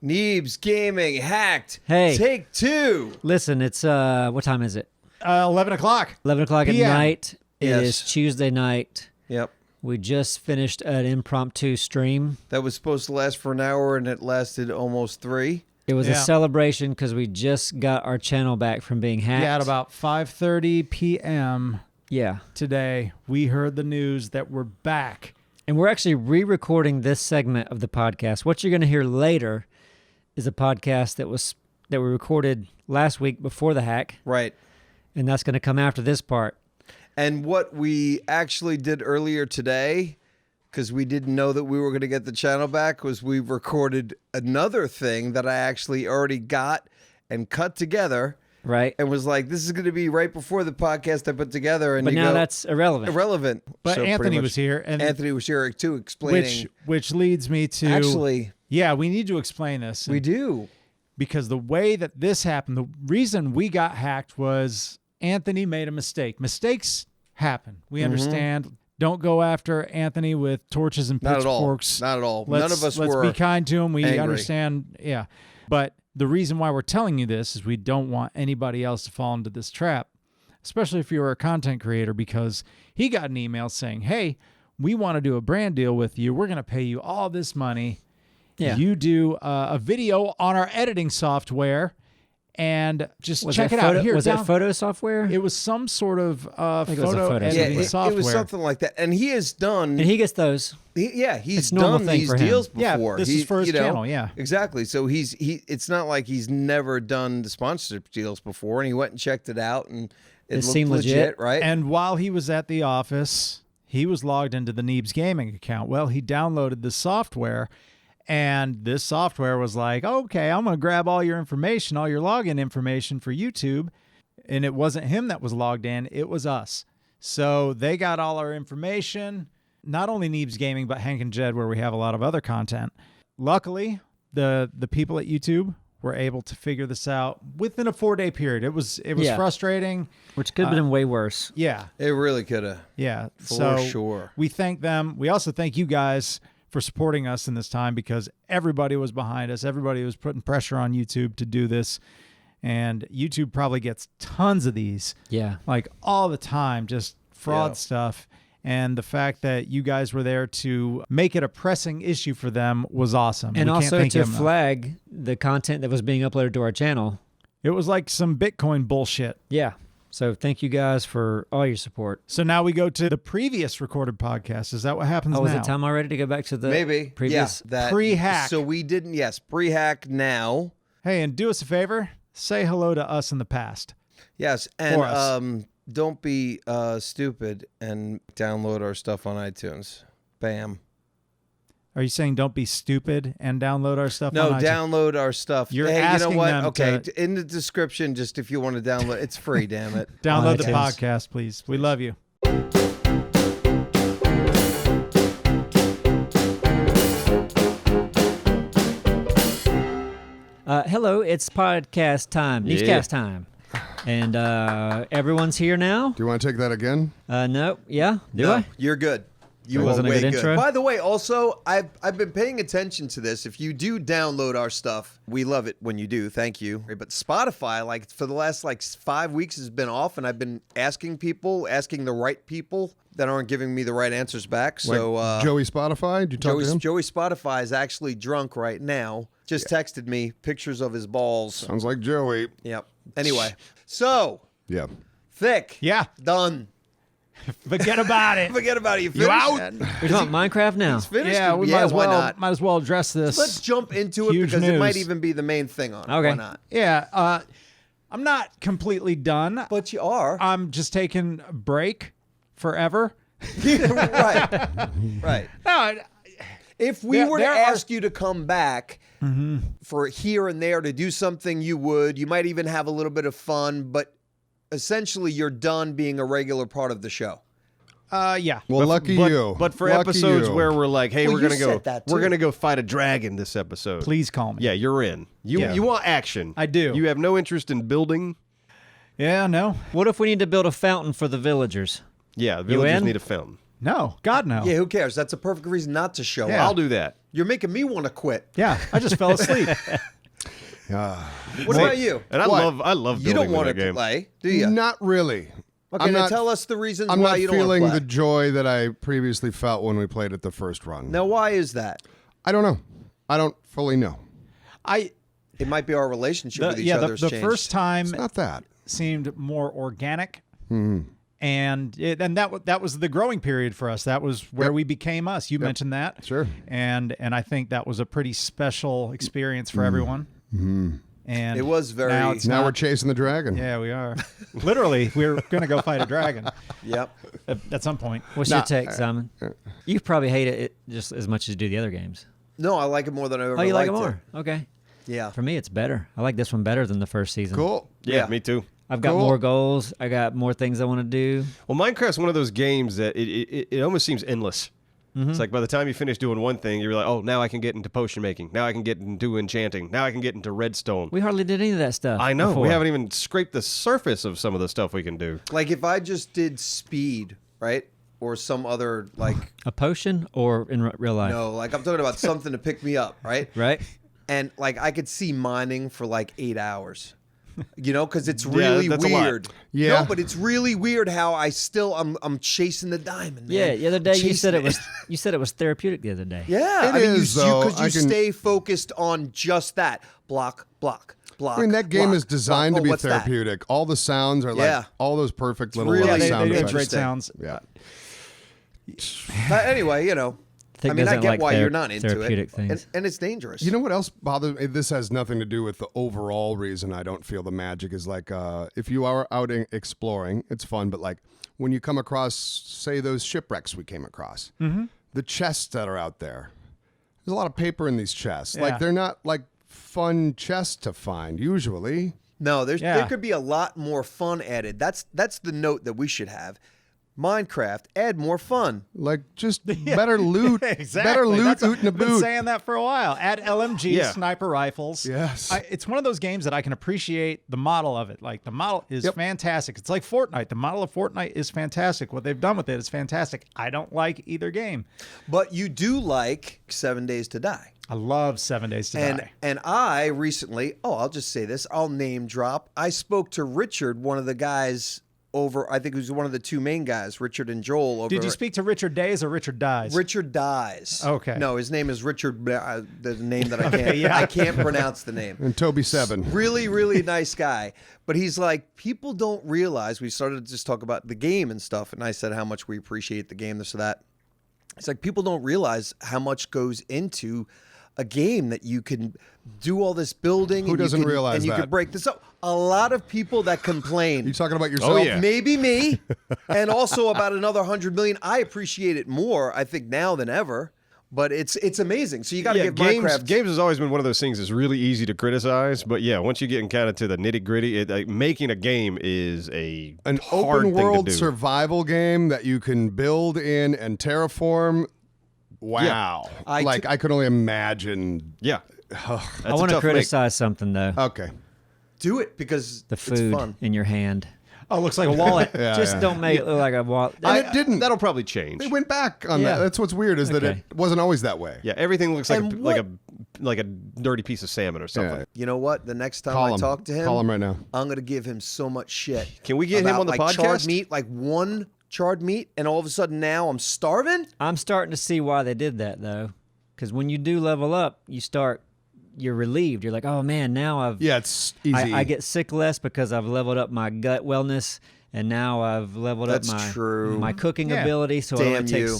Neebs Gaming hacked. Hey. Take 2. Listen, it's what time is it? 11 o'clock. 11 o'clock at PM. night. It Yes. is Tuesday night. Yep. We just finished an impromptu stream. That was supposed to last for an hour, and it lasted almost 3. It was a Yeah. celebration because we just got our channel back from being hacked. Yeah, at about 5:30 p.m. Yeah. today, we heard the news that we're back. And we're actually re-recording this segment of the podcast. What you're going to hear later is a podcast that we recorded last week before the hack, Right. and that's going to come after this part. And what we actually did earlier today, because we didn't know that we were going to get the channel back, was we recorded another thing that I actually already got and cut together. Right. And was like, this is going to be right before the podcast I put together. And But you now go, that's irrelevant. irrelevant. But So pretty Anthony much- was here, and Anthony was here too, explaining. which leads me to Actually, yeah, we need to explain this. we do. Because the way that this happened, the reason we got hacked was Anthony made a mistake. Mistakes happen. We Mm-hmm. understand. Don't go after Anthony with torches and Not at all. pitchforks. Not at all. Let's, None of us let's were. be kind to him. We angry. understand. Yeah. But the reason why we're telling you this is we don't want anybody else to fall into this trap, especially if you're a content creator, because he got an email saying, hey, we want to do a brand deal with you. We're going to pay you all this money. Yeah. You do a video on our editing software and just Was check that it photo, out. Here, was down- that photo software? It was some sort of think it was a photo photo Yeah, editing it software. was something like that. And he has done. and he gets those. He's It's a normal done thing these for him. deals Yeah, before. this is for his channel, yeah. Exactly. So it's not like he's never done the sponsorship deals before, and he went and checked it out, and it looked seemed legit, legit. right? And while he was at the office, he was logged into the Neebs Gaming account. Well, he downloaded the software, and this software was like, okay, I'm going to grab all your information, all your login information for YouTube. And it wasn't him that was logged in, it was us. So they got all our information, not only Neebs Gaming, but Hank and Jed, where we have a lot of other content. Luckily, the people at YouTube were able to figure this out within a 4-day period. It was Yeah. frustrating. Which could have been way worse. Yeah. it really could have. Yeah, For sure. We thank them. We also thank you guys for supporting us in this time, because everybody was behind us. Everybody was putting pressure on YouTube to do this. And YouTube probably gets tons of these, Yeah. like all the time, just fraud Yeah. stuff. And the fact that you guys were there to make it a pressing issue for them was awesome. And We can't also thank to you enough. flag the content that was being uploaded to our channel. It was like some Bitcoin bullshit. Yeah. So thank you guys for all your support. So now we go to the previous recorded podcast. Is that what happens Oh, now? is it time already to go back to the Maybe. previous? Yeah, that, Pre-hack. So we didn't, yes, pre-hack now. Hey, and do us a favor. Say hello to us in the past. Yes, For us. and don't be stupid and download our stuff on iTunes. Bam. Are you saying don't be stupid and download our stuff? No, on iTunes? download our stuff. You're hey, you know asking what? them Okay, to- in the description, just if you want to download, it's free. Damn it. Download the iTunes. podcast, please. We love you. Hello, it's podcast time. Newscast time. And everyone's here now. Do you want to take that again? No, yeah, do No, I? you're good. You That are wasn't a way good good. intro? By the way, also, I've been paying attention to this. If you do download our stuff, we love it when you do. Thank you. But Spotify, like for the last 5 weeks, has been off, and I've been asking the right people that aren't giving me the right answers back. So Joey Spotify, did you talk to him? Joey Spotify is actually drunk right now. Just texted me pictures of his balls. Sounds like Joey. Yep. Anyway, so Yeah. Thick. Yeah. Done. Forget about it. Forget about it. You You finished? out? man? We're talking about Minecraft now. He's finished. Yeah, we why not? might as well address this. Let's jump into it Huge because it might news. even be the main thing on it. Okay. Why not? Yeah, I'm not completely done. But you are. I'm just taking a break forever. Right. Right. No, If we There- were to there are- ask you to come back for here and there to do something, you would. You might even have a little bit of fun, but essentially you're done being a regular part of the show. yeah. Well, lucky you. But for Lucky episodes you. where we're like, hey, Well, we're you gonna go, said that, we're too. gonna go fight a dragon this episode. Please call me. Yeah, you're in. You Yeah. you want action? I do. You have no interest in building. Yeah, no. What if we need to build a fountain for the villagers? Yeah, the You villagers in? need a fountain. No, God, no. Yeah, who cares? That's a perfect reason not to show Yeah. up. I'll do that. You're making me want to quit. Yeah, I just fell asleep. What about you? And I love You building don't want with to that game. play, do you? Not really. Okay, I'm now not, tell us the reasons I'm why not you don't want feeling to play. the joy that I previously felt when we played it the first run. Now, why is that? I don't know. I don't fully know. It might be our relationship with each other's the changed. first time It's not that. seemed more organic. And that was the growing period for us. That was where we became us. You mentioned that. Sure. And I think that was a pretty special experience for everyone. And It was very- now, it's Now not- we're chasing the dragon. Yeah, we are. Literally, we're going to go fight a dragon Yep. at some point. What's your take, Simon? You probably hate it just as much as you do the other games. No, I like it more than I ever Oh, you like it liked more? Okay. Yeah. For me, it's better. I like this one better than the first season. Cool. Yeah, Yeah. me too. I've got Cool. more goals. I got more things I want to do. Well, Minecraft's one of those games that it almost seems endless. Mm-hmm. It's like by the time you finish doing one thing, you're like, oh, now I can get into potion making. Now I can get into enchanting. Now I can get into redstone. We hardly did any of that stuff. I know. before. We haven't even scraped the surface of some of the stuff we can do. Like if I just did speed, right? Or some other like a potion or in real life. no, like I'm talking about something to pick me up, right? Right? And like I could see mining for like 8 hours. You know, because it's really that's a lot. weird. Yeah. No, but it's really weird how I'm chasing the diamond. Man. Yeah. The other day you said Chasing you said it was therapeutic the other day. Yeah, It I mean, is, though. because you I can- stay focused on just that block, block, block. I mean, that game block, is designed block. to be Oh, what's that? therapeutic. All the sounds are like Yeah. all those perfect little really- Yeah, they sound do have effects. great sounds. Yeah. Anyway, you know, Thick I mean, I doesn't get like why you're not into therapeutic it, things. and it's dangerous. You know what else bothers me? This has nothing to do with the overall reason I don't feel the magic is like if you are out exploring, it's fun, but like when you come across, say, those shipwrecks we came across, the chests that are out there, there's a lot of paper in these chests. Yeah. Like they're not like fun chests to find usually. No, there Yeah. could be a lot more fun added. That's the note that we should have. Minecraft, add more fun. Like just better loot, Exactly. better loot, That's oot in a I've been boot. saying that for a while. Add LMG, Yeah. sniper rifles. Yes. It's one of those games that I can appreciate the model of it. Like the model is fantastic. It's like Fortnite. The model of Fortnite is fantastic. What they've done with it is fantastic. I don't like either game. But you do like 7 Days to Die. I love 7 Days to Die. And I recently, I'll just say this, I'll name drop. I spoke to Richard, one of the guys over, I think he was one of the two main guys, Richard and Joel. Over Did you speak to Richard Days or Richard Dies? Richard Dies. Okay. No, his name is Richard. The name that I can't. Okay, yeah. I can't pronounce the name. And Toby 7. Really, really nice guy. But he's like, people don't realize. We started to just talk about the game and stuff, and I said how much we appreciate the game, this or that. It's like people don't realize how much goes into a game that you can do all this building. Who and you doesn't can, realize and you that? can break this up. A lot of people that complain. You talking about yourself? yeah. Maybe me, and also about another 100 million. I appreciate it more, I think, now than ever. But it's amazing. So you got to give Minecraft. Games has always been one of those things that's really easy to criticize, but yeah, once you get kind of to the nitty gritty, like, making a game is An hard open thing world to do. survival game that you can build in and terraform. Wow. I could only imagine. Yeah, I want to criticize something though. Okay. Do it because The it's food fun. in your hand. Oh, it looks like a wallet. Just don't make it look like a wallet. And it didn't. That'll probably change. They went back on Yeah. that. That's what's weird is that Okay. it wasn't always that way. Yeah, everything looks like And like a dirty piece of salmon or something. Yeah. You know what? The next time Call I him. talk to him, Call him right now. I'm gonna give him so much shit. Can we get him about, on the like, Charred podcast? meat, like one charred meat, and all of a sudden now I'm starving. I'm starting to see why they did that though, because when you do level up, you're relieved. You're like, oh man, now Yeah, it's easy. I get sick less because I've leveled up my gut wellness, and now I've leveled That's up true. my cooking Yeah. ability. So it Damn only takes. you.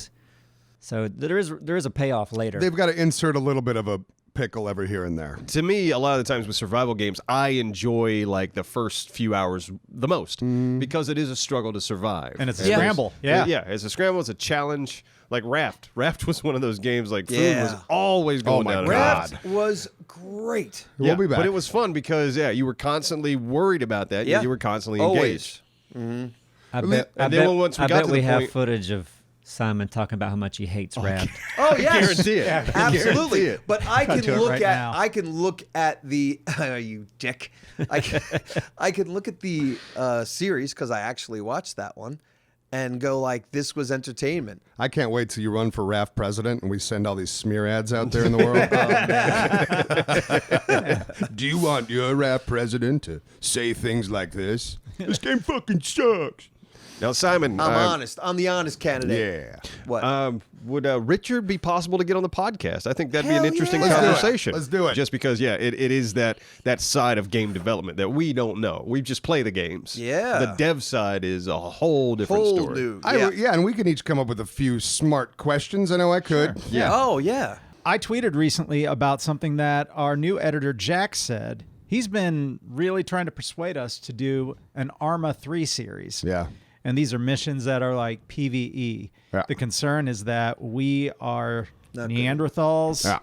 So there is a payoff later. They've got to insert a little bit of a pickle every here and there. To me, a lot of the times with survival games, I enjoy like the first few hours the most because it is a struggle to survive. And it's a Yeah. scramble. Yeah. Yeah, it's a scramble, it's a challenge. Like Raft. Raft was one of those games like food Yeah. was always going my down. God. Raft was great. We'll be back. But it was fun because you were constantly worried about that. Yeah. You were constantly Always. engaged. I bet. and then once we I got bet to we the have point- footage of Simon talking about how much he hates Raft. Oh yes, Guarantee it. absolutely. Guarantee it. But I can do it look right at now. I can look at the you dick. I can look at the series because I actually watched that one, and go like, this was entertainment. I can't wait till you run for RAF president and we send all these smear ads out there in the world. Do you want your RAF president to say things like this? This game fucking sucks. Now, Simon, I'm honest. I'm the honest candidate. Yeah. What? would Richard be possible to get on the podcast? I think that'd be an Hell interesting yeah. conversation. Let's do it. Just because, yeah, it is that side of game development that we don't know. We just play the games. Yeah. The dev side is a whole different Whole story. new. Yeah, and we can each come up with a few smart questions. I know I could. Sure. Yeah. Oh, yeah. I tweeted recently about something that our new editor, Jack, said. He's been really trying to persuade us to do an Arma 3 series. Yeah. And these are missions that are like PvE. Yeah. The concern is that we are Not good. Neanderthals Yeah.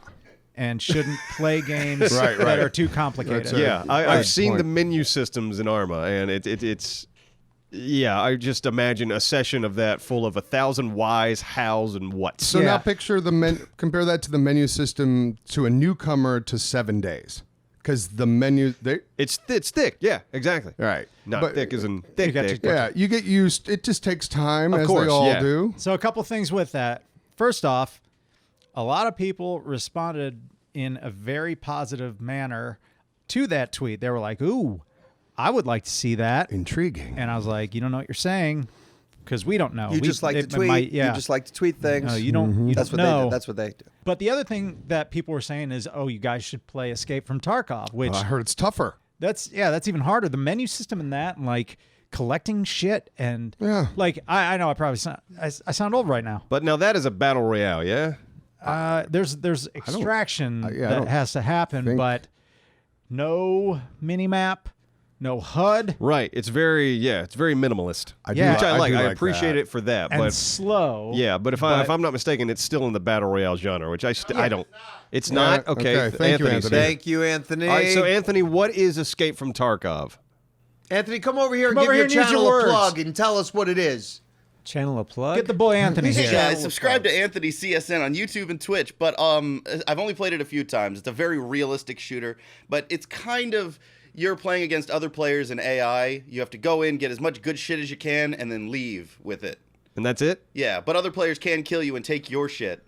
and shouldn't play games Right, that right. are too complicated. That's it. Yeah, Good I've seen point. the menu systems in Arma, and it's yeah. I just imagine a session of that full of 1,000 whys, hows, and whats. So Yeah. now picture compare that to the menu system to a newcomer to 7 days. Because the menu, It's thick. Yeah, exactly. right. Not But- thick as in thick. You got thick. your- Yeah, you get used. It just takes time, Of as course, they all yeah. do. So a couple things with that. First off, a lot of people responded in a very positive manner to that tweet. They were like, "Ooh, I would like to see that." Intriguing. And I was like, "You don't know what you're saying, because we don't know. You We- just like to it tweet. might- yeah. You just like to tweet things. No, you don't. You That's don't what they know. do. That's what they do. But the other thing that people were saying is, "Oh, you guys should play Escape from Tarkov," which I heard it's tougher. that's even harder. The menu system in that, and like collecting shit, and Yeah. like I know I probably I sound old right now. But now that is a battle royale, yeah. There's extraction I that don't has to happen, think- but no mini map, no HUD, Right. It's very minimalist. I Yeah. Which I like. do I appreciate that. it for that. and But slow. yeah, but if I'm not mistaken, it's still in the battle royale genre, which I don't. It's not Yeah, okay. okay. Thank you, Anthony's Anthony. here. Thank you, Anthony. All right, so Anthony, what is Escape from Tarkov? Anthony, come over here and Come give over your here and use channel your a words. plug and tell us what it is. Channel a plug. Get the boy Anthony Hey here. guys, subscribe to Anthony CSN on YouTube and Twitch, but I've only played it a few times. It's a very realistic shooter, but it's kind of you're playing against other players in AI. You have to go in, get as much good shit as you can, and then leave with it. And that's it. Yeah, but other players can kill you and take your shit.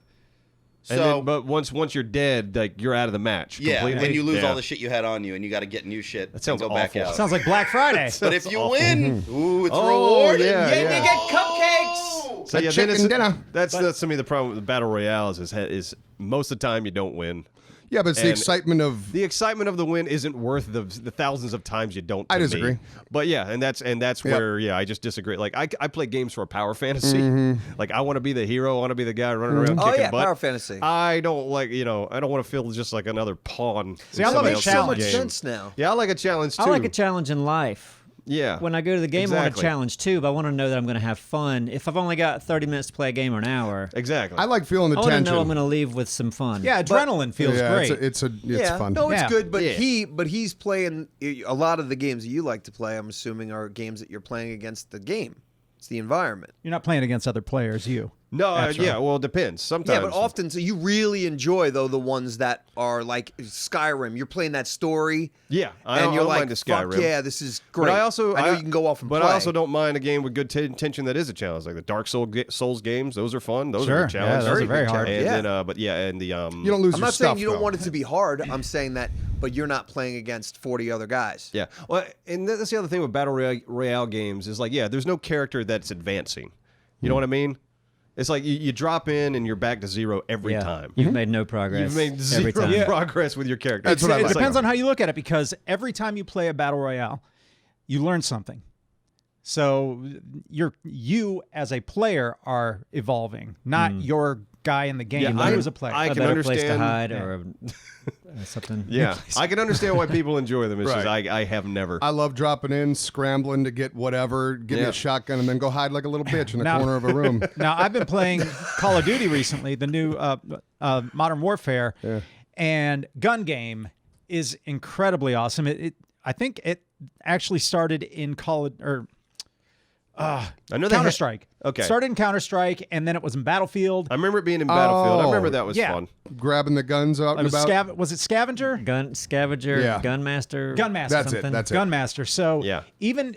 And So then, but once you're dead, like you're out of the match. yeah, completely. and you lose Yeah. all the shit you had on you, and you got to get new shit. That sounds and go back awful. out. Sounds like Black Friday. But if you win, ooh, it's Oh, rewarded. yeah, And yeah. you get cupcakes. So A yeah, chicken then it's- dinner. That's to me the problem with the battle royales is most of the time you don't win. Yeah, but it's the And excitement of. The excitement of the win isn't worth the thousands of times you don't. I to me. disagree. But yeah, and that's where I just disagree. Like I play games for a power fantasy. Like I want to be the hero. I want to be the guy running around Oh, kicking yeah, butt. power fantasy. I don't like I don't want to feel just like another pawn. See, in I love somebody a else's So challenge. much game. sense now. Yeah, I like a challenge too. I like a challenge in life. Yeah. When I go to the game, I want a Exactly. challenge too, but I want to know that I'm going to have fun. If I've only got 30 minutes to play a game or an hour, Exactly. I like feeling the I want to tension. know I'm going to leave with some fun. Yeah, adrenaline feels yeah, great. It's Yeah, fun. no, it's Yeah. good, but Yeah. he's playing a lot of the games that you like to play. I'm assuming are games that you're playing against the game. It's the environment. You're not playing against other players. You. No, Naturally. yeah, well, it depends. Sometimes. Yeah, but often, so you really enjoy though the ones that are like Skyrim. You're playing that story, Yeah, I and don't, you're I don't like, mind the Skyrim. "Fuck yeah, this is great." But I also know you can go off and but play. I also don't mind a game with good tension that is a challenge, like the Dark Souls games. Those are fun. Those Sure, are good challenges. yeah, those are very good hard. And Yeah. then, but yeah, and the You don't lose I'm your not stuff. saying you don't though. want it to be hard. I'm saying that, but you're not playing against 40 other guys. yeah. Well, and that's the other thing with battle royale games is like, yeah, there's no character that's advancing. You know what I mean? It's like you drop in and you're back to zero every Yeah. time. You've made no progress. You've made zero every time. progress with your character. That's what I It like. depends on how you look at it, because every time you play a battle royale, you learn something. So you as a player are evolving, not your guy in the game. Yeah, you as a player. I A can better place to understand- hide Yeah. or something. Yeah, I can understand why people enjoy them. It's just Right. I have never. I love dropping in, scrambling to get whatever, give me Yeah. a shotgun, and then go hide like a little bitch in the Now- corner of a room. Now, I've been playing Call of Duty recently, the new Modern Warfare, and gun game is incredibly awesome. I think it actually started in I know they had- Counter-Strike. Okay. Started in Counter-Strike, and then it was in Battlefield. I remember it being in Battlefield. I Oh, remember that was yeah. fun. Grabbing the guns out It and was, about. was it Scavenger? Gun scavenger, Yeah. gunmaster. Gunmaster. That's something. it. That's it. Gunmaster. So Yeah. even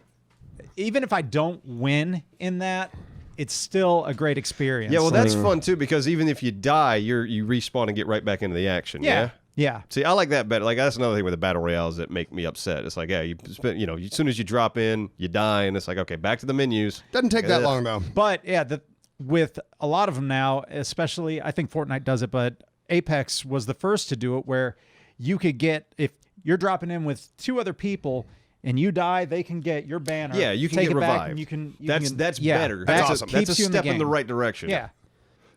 if I don't win in that, it's still a great experience. Yeah, well, that's fun too because even if you die, you respawn and get right back into the action. Yeah. Yeah. See, I like that better. Like that's another thing with the battle royales that make me upset. It's like, yeah, you spend, as soon as you drop in, you die, and it's like, okay, back to the menus. Doesn't take that long though. But yeah, with a lot of them now, especially I think Fortnite does it, but Apex was the first to do it, where you could get, if you're dropping in with 2 other people and you die, they can get your banner. Yeah, you can take get it back revived. and you can. That's better. That That's awesome. That's a keeps you step in the game. right direction. Yeah.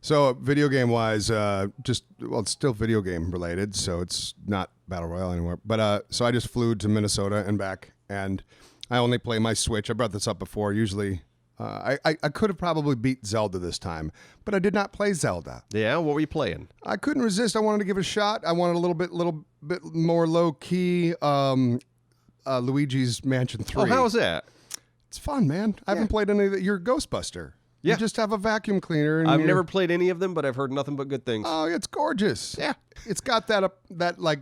So video game wise, it's still video game related, so it's not battle royale anymore. But so I just flew to Minnesota and back, and I only play my Switch. I brought this up before. Usually, I could have probably beat Zelda this time, but I did not play Zelda. Yeah, what were you playing? I couldn't resist. I wanted to give it a shot. I wanted a little bit more low key. Luigi's Mansion 3. Oh, how was that? It's fun, man. I haven't played any of it. You're Ghostbuster. Yeah. You just have a vacuum cleaner. And I've you're- never played any of them, but I've heard nothing but good things. Oh, it's gorgeous. Yeah, it's got that like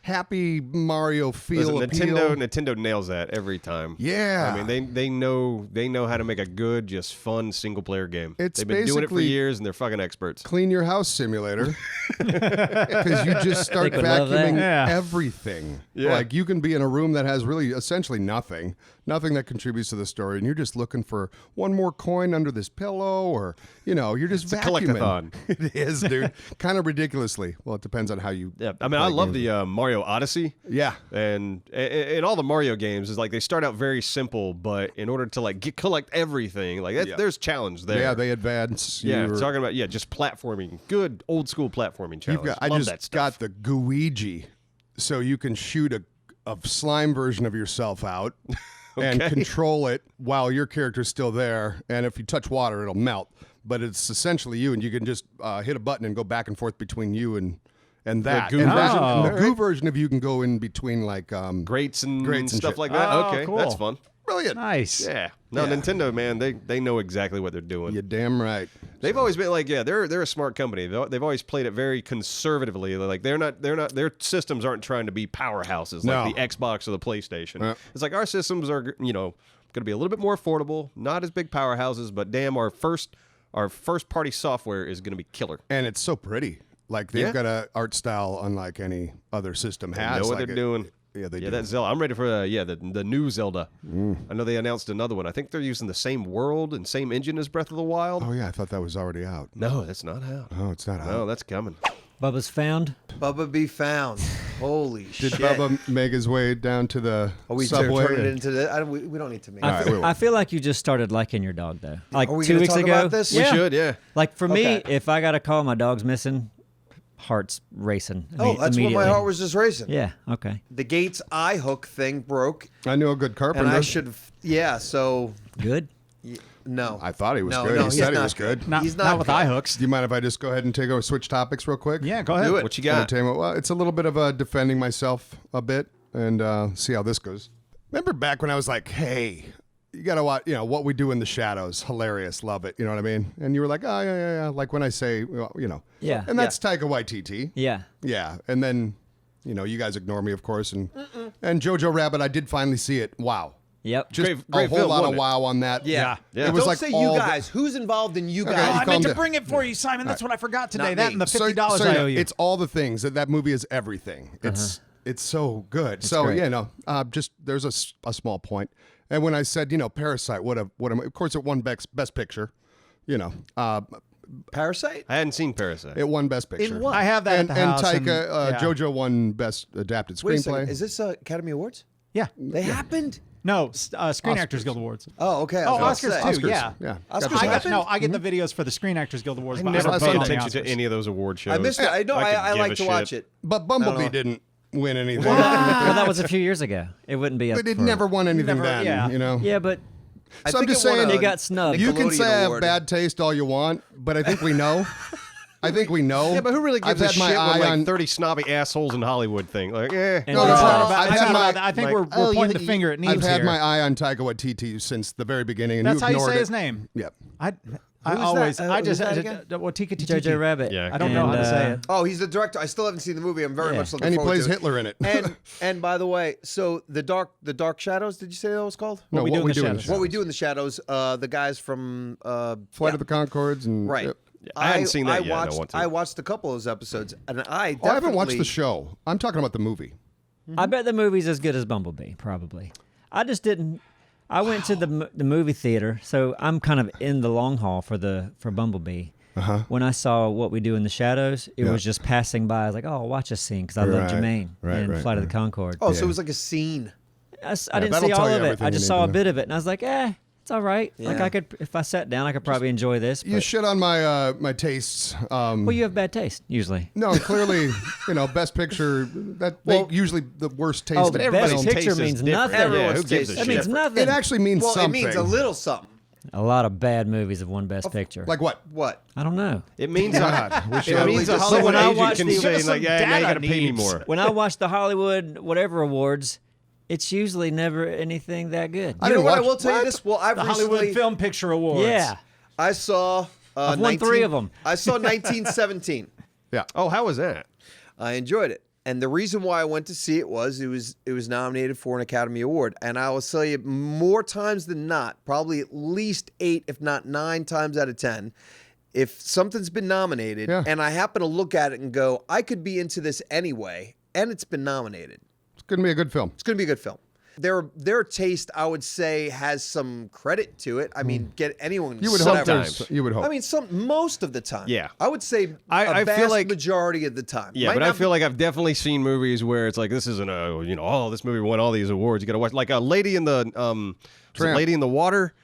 happy Mario feel. Listen, appeal. Nintendo nails that every time. Yeah. I mean they know how to make a good, just fun single player game. It's They've been doing it for basically- years, and they're fucking experts. Clean your house simulator, because you just start They could love that. vacuuming Yeah. everything. Yeah. Like you can be in a room that has really essentially nothing that contributes to the story, and you're just looking for one more coin under this pillow, or you're just a vacuuming. collect-a-thon. It is, dude. Kind of ridiculously. Well, it depends on how you. Yeah, I mean I love the Mario Odyssey. Yeah. And all the Mario games is like they start out very simple, but in order to like collect everything, like there's challenge there. Yeah, they advance. Yeah, You're- talking about just platforming, good old school platforming challenge. I Love just that stuff. got the Gooigi, so you can shoot a slime version of yourself out and Okay. control it while your character's still there. And if you touch water, it'll melt. But it's essentially you, and you can just hit a button and go back and forth between you and that. goo And version? and the Oh. goo version of you can go in between like Grates and stuff shit. like that. Oh, Okay, cool. that's fun. brilliant. Nice. Yeah. No, Yeah. Nintendo, man, they know exactly what they're doing. You're damn right. They've always been like, they're a smart company. They've always played it very conservatively. Like they're not their systems aren't trying to be powerhouses like No. the Xbox or the PlayStation. Yeah. It's like our systems are, going to be a little bit more affordable, not as big powerhouses, but damn, our first party software is going to be killer. And it's so pretty. Like they've Yeah. got a art style unlike any other system They has. know what Like they're doing. Yeah, they Yeah, do. that Zelda. I'm ready for the new Zelda. I know they announced another one. I think they're using the same world and same engine as Breath of the Wild. Oh yeah, I thought that was already out. No, that's not out. Oh, it's not out. No, that's coming. Bubba's found. Bubba be found. Holy Did shit. Bubba make his way down to the Are we subway? turn it into the? We don't need to make. I, right, fe- we will. I feel like you just started liking your dog though. Like Are we 2 gonna weeks talk ago. about this? Yeah. We should, yeah. Like for me, Okay. if I got a call my dog's missing, heart's racing. Oh, that's what my immediately. heart was just racing. Yeah. Okay. The Gates eye hook thing broke, I knew a good carpenter. and I should. Yeah. So Good. no. I thought he was No, good. no, He he's said he not was good. Not, He's not not with good. eye hooks. Do you mind if I just go ahead and take over, switch topics real quick? Yeah, go ahead. Do it. What you got? Entertainment. Well, it's a little bit of defending myself a bit and see how this goes. Remember back when I was like, hey, you got to watch, What We Do in the Shadows. Hilarious. Love it. You know what I mean? And you were like, oh, yeah. Like when I say, Yeah. And that's Taika Waititi. Yeah. Yeah. And then, you guys ignore me, of course. And Jojo Rabbit, I did finally see it. Wow. Yep. Just Great a whole film, lot of wasn't it? wow on that. Yeah. Yeah. It was Don't like say all you the- guys. Who's involved in you Okay, guys? Oh, I calm meant to down. bring it for you, Simon. That's what I forgot today. Not That me. and the So- $50 so, I yeah, owe you. It's all the things. That movie is everything. It's so good. So great. just there's a small point. And when I said, Parasite, of course it won best picture. Parasite? I hadn't seen Parasite. It won best picture. In what? I have that And, at the and house. Taika, yeah. JoJo won best adapted Wait a screenplay. second. Is this Academy Awards? Yeah. They happened? No, Screen Actors Guild Awards. Oh, okay. I Oh, was about to Oscars say. too. Yeah. Yeah. Oscars Got I the- got, no, I get the videos for the Screen Actors Guild Awards. I but never don't paid vote on the attention to Oscars. any of those award shows. I missed it. I know. could I give like a to shit. watch it. But Bumblebee didn't win anything. Well, that was a few years ago. It wouldn't be. Up But it for- never won anything Never- then. yeah. Yeah, but I So I'm think just it won saying- a You got snubbed. You can Nickelodeon say I have award. bad taste all you want, but I think we know. I think we know. Yeah, but who really gives I've a had my shit when eye like on 30 snobby assholes in Hollywood think? Like, And No, it's no, not no, about- I've It's had not my- about that. I think like, we're pointing the finger at Neebs I've had here. my eye on Taika Waititi since the very beginning, and That's you how you ignored say it. his name. Yep. I I Who's always, that? I Who's just, that again? Jojo Rabbit. Yeah, I don't know how to say it. Oh, he's the director. I still haven't seen the movie. I'm very much looking And he forward plays to it. Hitler in it. And by the way, so the Dark Shadows. Did you say that was called? No, We what Do in we the do in the Shadows. What we shadows. do in the shadows. The guys from Flight of the Conchords and right. Yep. I haven't seen that yet, I Watched, want to. I watched a couple of those episodes, and I Oh, I haven't watched definitely- the show. I'm talking about the movie. I bet the movie's as good as Bumblebee, probably. I just didn't. I went to the movie theater, so I'm kind of in the long haul for Bumblebee. When I saw What We Do in the Shadows, it Yeah. was just passing by. I was like, "Oh, I'll watch a scene," because I love Right, Jermaine right, and right, Flight of right. the Conchord. Oh, so it was like a scene. I didn't that'll see tell all you of it. everything I you just need saw to a know. bit of it, and I was like, it's all right. Like Yeah. I could, if I sat down, I could probably enjoy this. You But, shit on my my tastes. well, you have bad taste usually. No, clearly, Best Picture. They usually the worst taste. Oh, in best everybody's film. picture taste is means different. nothing. Yeah, Everyone's who gives a taste That is means different. nothing. It actually means Well, something. it means a little something. A lot of bad movies have won Best Picture. Like what? What? I don't know. It means should it means a just- Hollywood when I agent watch can the- say Give us like, some "Yeah, now you got data, to pay me Neebs." more." When I watch the Hollywood whatever awards, it's usually never anything that good. I You know didn't what? I watch- will tell you what? this. Well, I've The recently Hollywood Film Picture Awards. Yeah. I saw. I've won 3 of them. I saw 1917. Yeah. Oh, how was that? I enjoyed it. And the reason why I went to see it was nominated for an Academy Award. And I will tell you, more times than not, probably at least 8, if not 9 times out of 10, if something's been nominated Yeah. and I happen to look at it and go, I could be into this anyway, and it's been nominated, It's gonna be a good film. it's going to be a good film. Their taste, I would say, has some credit to it. I mean, get anyone. You would hope. whatever. Sometimes. You would hope. I mean, most of the time. Yeah. I would say I a feel vast like- majority of the time. Yeah, Might but I not feel like I've definitely seen movies where it's like this isn't a this movie won all these awards. You got to watch like a Lady in the was it Tramp. Lady in the Water,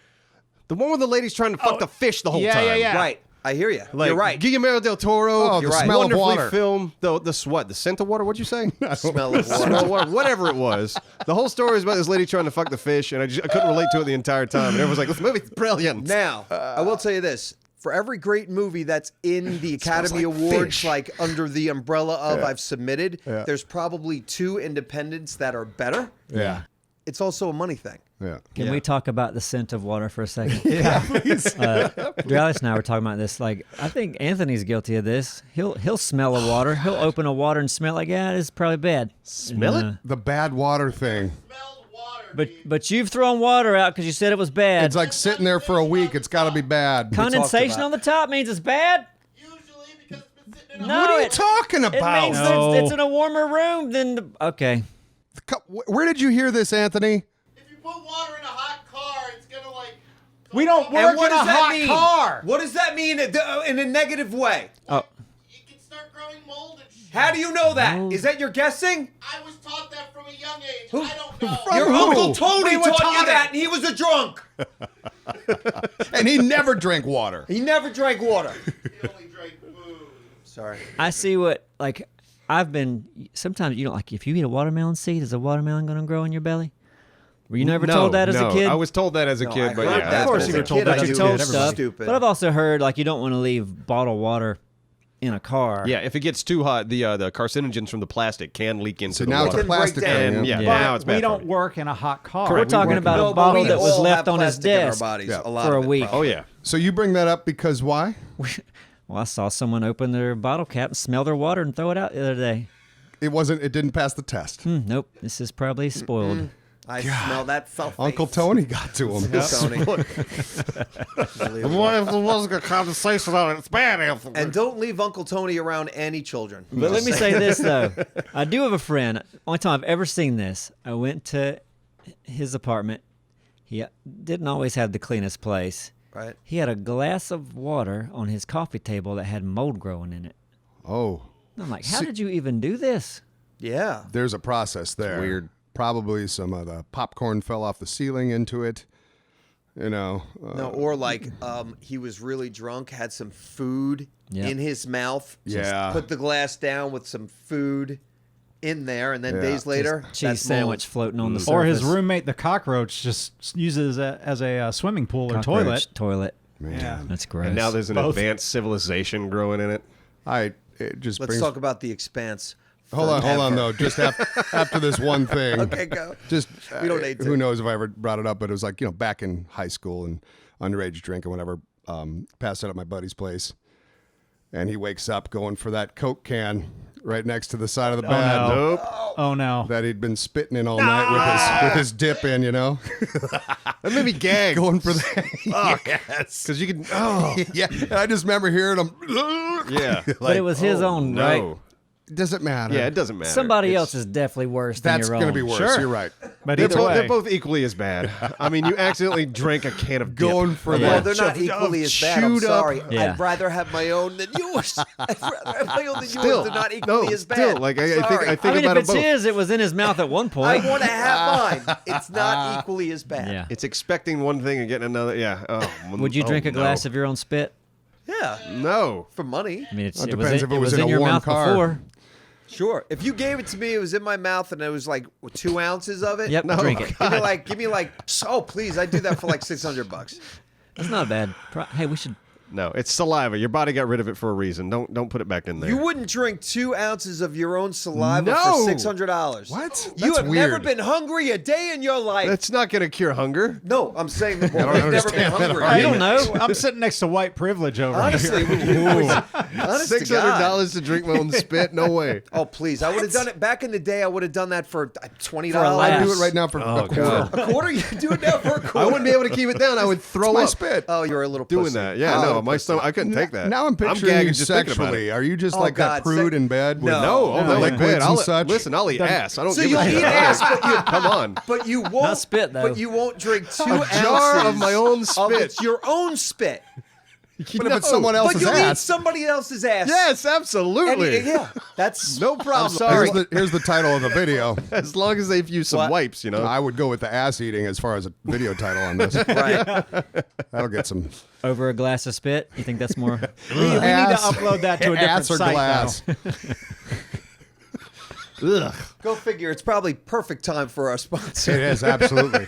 the one where the lady's trying to fuck the fish the whole yeah, time. yeah, yeah. Right. I hear you. Like You're right. Guillermo del Toro. Oh, the You're right. smell of Wonderfully water. filmed. The scent of water. What'd you say? Smell of Smell water. of water. Whatever it was. The whole story is about this lady trying to fuck the fish, and I couldn't relate to it the entire time. And everyone's like, "This movie's brilliant." Now, I will tell you this. For every great movie that's in the Academy like Awards, fish. like under the umbrella of I've submitted, there's probably 2 independents that are better. Yeah. It's also a money thing. Yeah. Can we talk about the scent of water for a second? Yeah, please. Dralis and I were talking about this. Like, I think Anthony's guilty of this. He'll smell a water. He'll open a water and smell like, yeah, it's probably bad. Smell it? The bad water thing. But you've thrown water out because you said it was bad. It's like sitting there for a week. It's got to be bad. Condensation about- on the top means it's bad. Usually because it's been sitting in No, What are you it, talking it about? means No. that it's in a warmer room than the, okay. Where did you hear this, Anthony? If you put water in a hot car, it's gonna like. We don't And work what in a does that hot mean? car. What does that mean in a negative way? Oh, It can start growing mold and shit. How do you know that? Is that your guessing? I was taught that from a young age. I don't know. Your who? Uncle Tony We were taught taught you it. that, and he was a drunk. And he never drank water. He never drank water. He only drank food. Sorry. I see what, like, sometimes you don't, like, if you eat a watermelon seed, is a watermelon going to grow in your belly? Were you never told that as a kid? I was told that as a kid, I but heard yeah, that, of course but you as were a told kid, that I as But a knew you're kid, it told was stuff. stupid. But I've also heard, like, you don't want to leave bottled water in a car. yeah. If it gets too hot, the carcinogens from the plastic can leak into So the now water. it's a plastic down. thing. And yeah, Yeah. now it's But bad. we for don't you. work in a hot car. We're talking work about in a but bottle we that was all left have on his plastic in our desk bodies, Yeah. a lot for a of it, week. probably. Oh yeah. So you bring that up because why? Well, I saw someone open their bottle cap and smell their water and throw it out the other day. It didn't pass the test. Nope, this is probably spoiled. I smell that sulfate. Uncle Tony got to him. Tony. What if there wasn't a conversation on it? It's bad, Anthony. And don't leave Uncle Tony around any children. But let me say this, though. I do have a friend. Only time I've ever seen this, I went to his apartment. He didn't always have the cleanest place. Right. He had a glass of water on his coffee table that had mold growing in it. Oh, I'm like, how did you even do this? Yeah. there's a process there. weird. Probably some of the popcorn fell off the ceiling into it. You know. No, or like he was really drunk, had some food Yep. in his mouth. Yeah. Put the glass down with some food in there, and then Yeah. days later, Cheese that's sandwich mold. floating on the surface. Or his roommate, the cockroach, just uses it as a swimming pool or Cockroach toilet. toilet. Yeah. That's gross. And now there's an Both. advanced civilization growing in it. It just Let's brings. talk about The Expanse. Hold on forever. though. Just after this one thing. Okay, go. Just We don't need to. who knows if I ever brought it up, but it was like back in high school and underage drink and whatever. passed out at my buddy's place, and he wakes up going for that Coke can right next to the side of the bed. no. Nope. Oh no. That he'd been spitting in all night with his dip in, That made me gag. going for that. Yes. Because you can. Oh. Yeah, and I just remember hearing him. Yeah. But it was his own, right? No. Doesn't matter. Yeah, it doesn't matter. Somebody It's- else is definitely worse than That's your own. going to be worse. Sure. You're right. But They're, either way, they're both equally as bad. I mean, you accidentally drank a can of dip. Going for Well, that. they're not equally as bad. I'm chewed up- sorry. Yeah. I'd rather have my own than yours. I'd rather have my own than yours. Still, They're not equally no, as bad. still, like, I think Sorry. I think I mean, about if it's them both. his, it was in his mouth at one I point. want to have mine. It's not equally as bad. Yeah. It's expecting one thing and getting another. Yeah. Oh, Would you drink a glass of your own spit? Yeah. No. For money. I mean, it's, Well, it it was depends in, if it was in in a your warm mouth car. before. Sure. If you gave it to me, it was in my mouth, and it was like 2 ounces of it. Yep, drink it. Give me like. Oh, please! I do that for like $600. That's not bad. Hey, we should. No, it's saliva. Your body got rid of it for a reason. Don't put it back in there. You wouldn't drink 2 ounces of your own saliva No. for $600. What? You That's have never weird. been hungry a day in your life. That's not going to cure hunger. No, I'm saying that don't you've never been understand that hungry. I don't know. I'm sitting next to white privilege over Honestly, here. honest to God. $600 to drink my own spit? No way. Oh, please. I would have done it back in the day. I would have done that for $20. For a I'd laugh. do it right now for a quarter. God. A quarter? You do it now for a quarter. I wouldn't be able to keep it down. I would throw My up spit. Oh, you're a little doing pussy. that. Yeah, Oh, no, my pussy. stomach. I couldn't take that. Now I'm picturing gagging you just thinking about sexually. it. Are you just Oh, like that God, prude in bed? With No, I'm not like liquids that. and such? Listen, I'll eat ass. I don't So give you'll a shit. eat ass, but you Come on. But you won't Not spit, though. But you won't drink 2 ounces jar of my own of spit. it's your own spit. But if it's someone But else's you'll eat ass, somebody else's ass. Yes, And, absolutely. yeah, that's No problem. I'm sorry. here's the title of the video. As long as they've used some What? wipes, you know. I would go with the ass eating as far as a video title on this. Right. That'll get some Over a glass of spit? You think that's more? We need to ass- upload that to a different ass or site glass. now. Ugh. Go figure. It's probably perfect time for our sponsor. It is absolutely.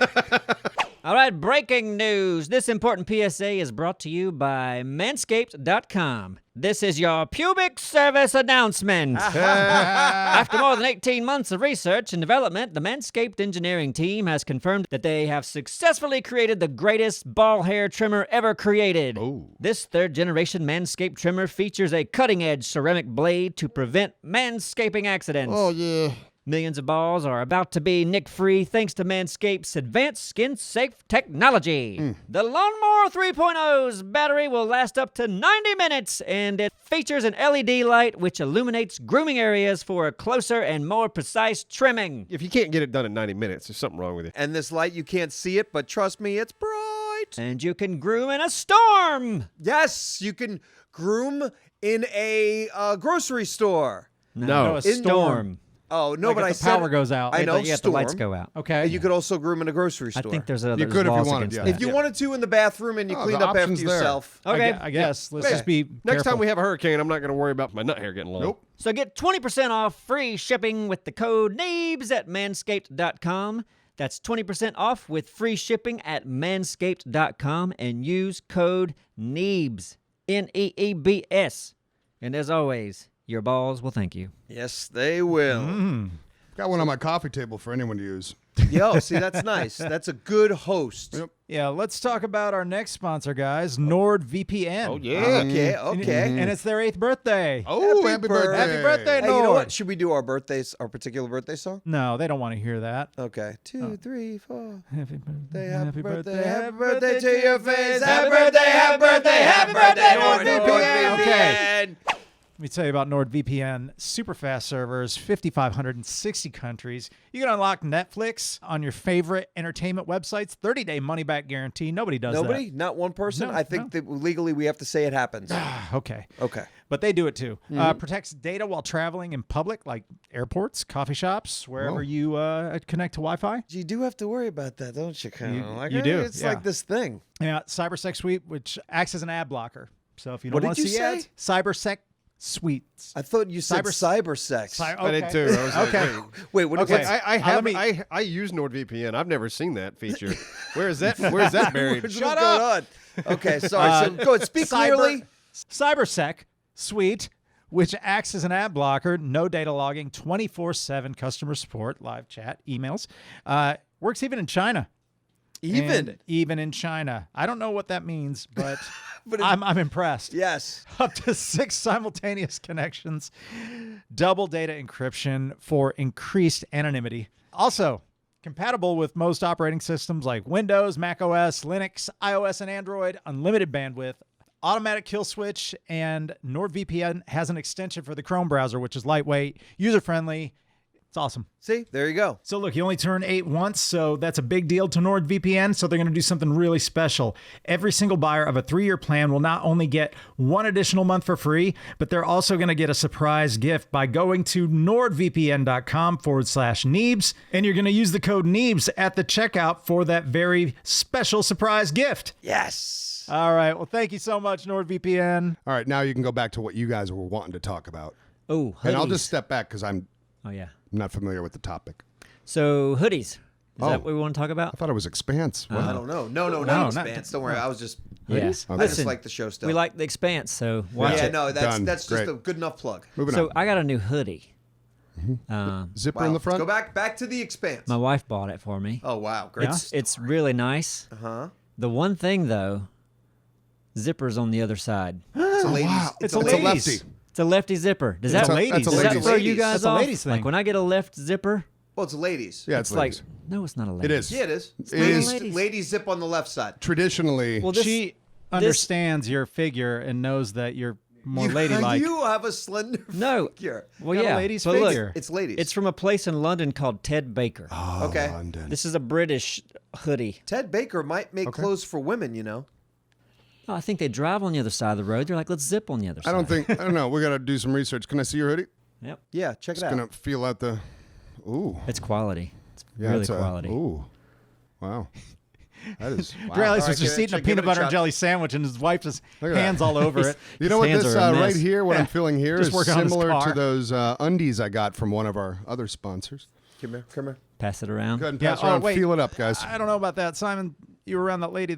All right, breaking news. This important PSA is brought to you by Manscaped.com. This is your pubic service announcement. After more than 18 months of research and development, the Manscaped engineering team has confirmed that they have successfully created the greatest ball hair trimmer ever created. This third-generation Manscaped trimmer features a cutting-edge ceramic blade to prevent manscaping accidents. Oh, yeah. Millions of balls are about to be nick-free thanks to Manscaped's advanced skin-safe technology. The Lawnmower 3.0's battery will last up to 90 minutes, and it features an LED light which illuminates grooming areas for a closer and more precise trimming. If you can't get it done in 90 minutes, there's something wrong with you. And this light, you can't see it, but trust me, it's bright. And you can groom in a storm. Yes, you can groom in a grocery store. No, a a storm. storm. Oh, no, Like but if I the said power goes out. I Yeah, know, the storm. lights go out. Okay. And you could also groom in a grocery I store. think there's could if you laws wanted, against yeah. that. If you wanted to in the bathroom and you Oh, cleaned the up after option's there. yourself. Okay. I guess. Let's Okay. just be Next careful. time we have a hurricane, I'm not going to worry about my nut hair getting long. Nope. So get 20% off free shipping with the code Neebs at manscaped.com. That's 20% off with free shipping at manscaped.com and use code Neebs, Neebs. And as always, your balls will thank you. Yes, they will. Got one on my coffee table for anyone to use. Yo, see, that's nice. That's a good host. Yep. Yeah, let's talk about our next sponsor, guys, NordVPN. Oh, yeah. Okay, And, okay. and it's their 8th birthday. Oh, Happy birthday. Happy birthday, Hey, you know Nord. what? Should we do our birthdays, our particular birthday song? No, they don't want to hear that. Okay. 2, 3, 4. Happy birthday, Happy birthday, happy birthday to your face. Happy birthday, happy birthday, happy birthday, NordVPN. Okay. Let me tell you about NordVPN. Super fast servers, 5,560 countries. You can unlock Netflix on your favorite entertainment websites. 30-day money-back guarantee. Nobody does Nobody? Not one person? No, I think that legally we have to say it happens. that. Okay. Okay. But they do it too. Protects data while traveling in public, like airports, coffee shops, wherever you connect to Wi-Fi. You do have to worry about that, don't you? Kind You- of like you do, It's yeah. like this thing. Yeah, CyberSec Suite, which acts as an ad blocker. So if you What don't want did to you see say? ads, CyberSec Suites. I thought you said cyber sex. I did too. I was like, Okay. wait. Wait, what? Okay. what's- I have. let me- I use NordVPN. I've never seen that feature. Where is that? Where's that buried? what's Shut going up. on? Okay, sorry. So go ahead. Speak clearly. CyberSec Suite, which acts as an ad blocker, no data logging, 24/7 customer support, live chat, emails. Works even in China. Even. And even in China. I don't know what that means, but I'm impressed. Yes. Up to 6 simultaneous connections, double data encryption for increased anonymity. Also, compatible with most operating systems like Windows, Mac OS, Linux, iOS, and Android, unlimited bandwidth, automatic kill switch, and NordVPN has an extension for the Chrome browser, which is lightweight, user-friendly. It's awesome. See, there you go. So look, you only turn 8 once, so that's a big deal to NordVPN, so they're going to do something really special. Every single buyer of a 3-year plan will not only get 1 additional month for free, but they're also going to get a surprise gift by going to nordvpn.com/Neebs, and you're going to use the code Neebs at the checkout for that very special surprise gift. Yes. All right, well, thank you so much, NordVPN. All right, now you can go back to what you guys were wanting to talk about. Oh, hoodies. And I'll just step back because I'm Oh, yeah. not familiar with the topic. So, hoodies. Is Oh. that what we want to talk about? I thought it was Expanse. What? I don't know. No, No, not not- Expanse. Don't worry. I was just. Yeah. I just Listen, like the show stuff. we like The Expanse, so watch Yeah, it. no, Done. that's Great. just a good enough plug. Moving So, on. I got a new hoodie. Zipper Wow. in the front? Let's go back to the Expanse. My wife bought it for me. Oh wow, great. It's really nice. Uh-huh. The one thing, though, zipper's on the other side. It's a ladies. wow. It's a a It's a ladies. lefty. It's a lefty zipper. Does It's that, a ladies. does that ladies. throw you Ladies. guys That's a off? ladies thing. Like when I get a left zipper, Well, it's a ladies. Yeah, it's it's like, ladies. no, it's not a ladies. It is. Yeah, it is. It is Ladies zip on the left side. traditionally. Well, this, She understands your figure and knows that you're more ladylike. You have a slender no. figure. Well, Got a yeah. ladies but look, figure. It's ladies. it's from a place in London called Ted Baker. okay. London. This is a British hoodie. Ted Baker might make clothes for women, you know. Oh, I think they drive on the other side of the road. They're like, let's zip on the other side. I don't know. We got to do some research. Can I see your hoodie? Yep. Yeah, check it Just out. gonna feel out the. Ooh. It's quality. It's Yeah, really it's quality. Ooh. Wow. That is. Wow. Bradley's All right, was just give it- eating a give it peanut a butter and shot. jelly sandwich, and his wife just Look at that. hands all over it. You know what? His This hands are a right mess. here, what I'm feeling here, Just is working on his similar to car. those undies I got from one of our other sponsors. Come here, come here. Pass it around. Go ahead and Yeah, pass oh, around. wait. Feel it up, guys. I don't know about that, Simon. You were around that lady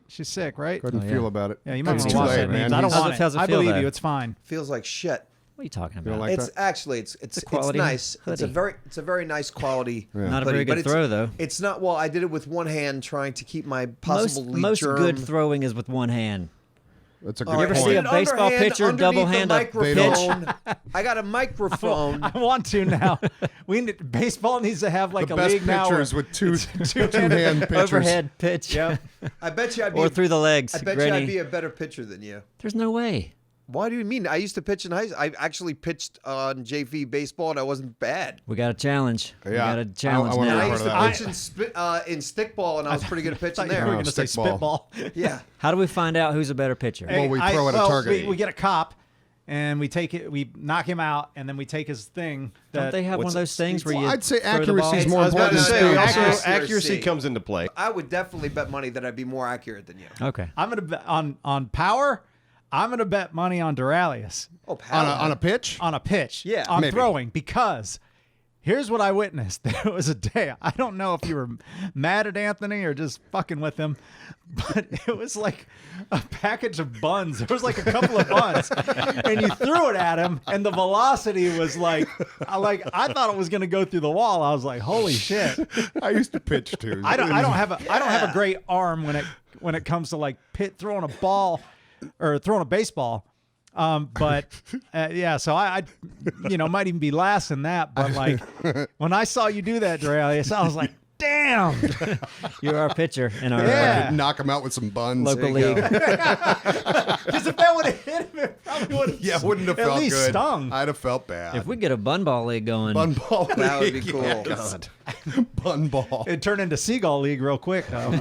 she's sick, right? Go ahead and Oh, feel yeah. about it. Yeah, you might It's want too to watch late, that. man. Neebs. I don't He's- want it. How's it I feel, believe though? you. It's fine. Feels like shit. What are you talking You don't about? like It's that? actually it's a quality nice. It's a hoodie. very nice quality. Not a hoodie, very but good it's- throw, though. It's not. Well, I did it with one hand, trying to keep my possibly Most germ. good throwing is with one hand. That's a good All You ever point. see a And baseball underhand, pitcher underneath double the hand a microphone. I got a microphone. I want to now. Baseball needs to have like the a best league now. pitchers where- with two-hand pitchers. Overhead pitch. Yep. I bet you I'd be. Or through the legs. I bet Granny. you I'd be a better pitcher than you. There's no way. Why do you mean? I used to pitch in high school. I actually pitched on JV baseball, and I wasn't bad. We got a challenge. We Yeah. got a challenge I wanna And now. I part used of to that. pitch in stickball, and I was pretty good at I pitching thought you were there. going to say stickball. spitball. Yeah. How do we find out who's a better pitcher? Well, we throw at a target. We get a cop, and we take it. We knock him out, and then we take his thing. Don't they have one of those things where Well, you I'd say throw the ball? accuracy is more I was about to important say, than also, speed. Accuracy. accuracy comes into play. I would definitely bet money that I'd be more accurate than you. Okay. I'm going to bet on power. I'm going to bet money on Duralius Oh, On a pitch? on a pitch. Yeah. on Maybe. throwing, because here's what I witnessed. There was a day. I don't know if you were mad at Anthony or just fucking with him, but it was like a package of buns. There was like a couple of buns, and you threw it at him, and the velocity was like I thought it was going to go through the wall. I was like, holy shit. I used to pitch too. I don't have a great arm when it comes to like throwing a ball or throwing a baseball. But yeah, so I might even be last in that. But like when I saw you do that, Duralius, I was like, damn. You're our pitcher in our Yeah. Knock him out with some buns. local There you league. Because if that would have hit him, it probably would have. Yeah, wouldn't have at felt least good. stung. I'd have felt bad. If we get a bun ball league going, Bun ball. That would be league, cool. yes. Bun ball. It turned into Seagull League real quick, though.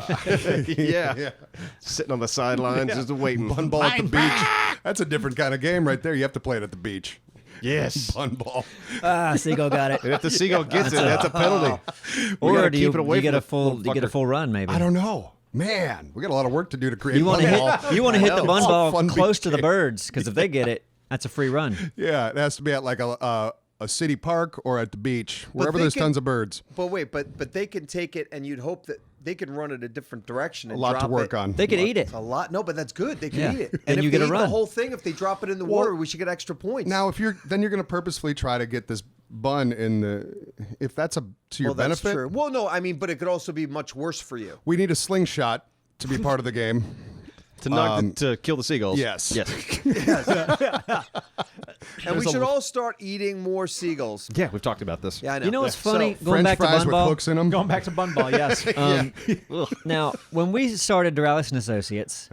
Yeah. Sitting on the sidelines just waiting. Bun ball at the beach. That's a different kind of game right there. You have to play it at the beach. Yes. Bun ball. Seagull got it. And if the seagull gets it, that's a penalty. We Or gotta do keep it away you get from a the full run maybe? I don't know. Man, we got a lot of work to do to create You want to bun ball. hit the bun It's a ball fun close beach to the game. birds, because if they get it, that's a free run. Yeah, it has to be at like a city park or at the beach, wherever they there's can- tons of birds. But wait, but they can take it, and you'd hope that they can run it a different direction. A And lot to drop work it. on. They could eat it. A lot. No, but that's good. They can Yeah. eat it. Then And if you they get a eat run. the whole thing, if they drop it in the water, we should get extra points. Now, if you're then you're going to purposefully try to get this bun in the. If that's to your well, that's benefit, true. Well, no, I mean, but it could also be much worse for you. we need a slingshot to be part of the game. To kill the seagulls. Yes. Yes. And we should all start eating more seagulls. Yeah, we've talked about this. Yeah, I know. You know what's funny? So, Going French back to fries with Bunball. hooks in them. Going back to Bunball, yes. Now, when we started Duralis and Associates,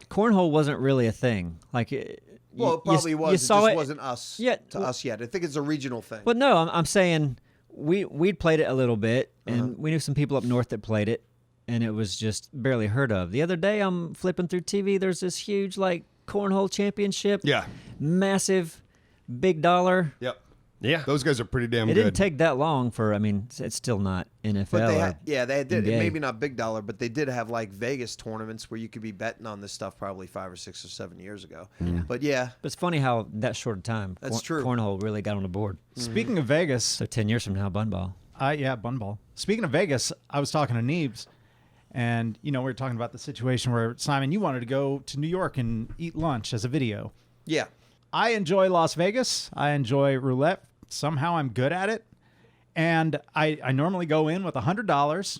cornhole wasn't really a thing. Like, well, it probably was. You It saw just it wasn't us to us yet. I think it's a regional thing. But no, I'm saying we'd played it a little bit, and we knew some people up north that played it, and it was just barely heard of. The other day, I'm flipping through TV. There's this huge like cornhole championship. Yeah. Massive, big dollar. Yep. Yeah. Those guys are pretty damn It good. didn't take that long for. I mean, it's still not NFL. But they or had, they did. NBA. Maybe not big dollar, but they did have like Vegas tournaments where you could be betting on this stuff probably 5 or 6 or 7 years ago. But yeah, But it's funny how that short of time, That's true. cornhole really got on the board. Speaking of Vegas, So 10 years from now, Bunball. yeah, Bunball. Speaking of Vegas, I was talking to Neebs, and we were talking about the situation where Simon, you wanted to go to New York and eat lunch as a video. yeah. I enjoy Las Vegas. I enjoy roulette. Somehow I'm good at it, and I normally go in with $100,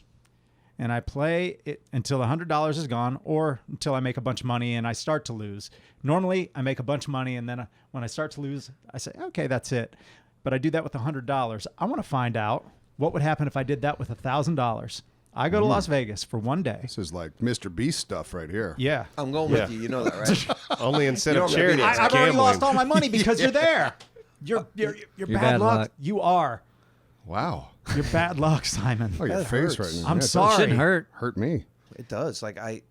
and I play it until the $100 is gone, or until I make a bunch of money and I start to lose. Normally, I make a bunch of money, and then when I start to lose, I say, okay, that's it. But I do that with $100. I want to find out what would happen if I did that with $1,000. I go to Las Vegas for one day. This is like Mr. Beast stuff right here. Yeah. I'm going with you. You know that, right? Only instead You of don't really- charity, it's I've already gambling. lost all my money because you're there. You're bad luck. You are. Wow. You're bad luck, Simon. Oh, your That face hurts. right now. I'm Yeah, it sorry. does Shouldn't hurt. hurt me. It does. Like I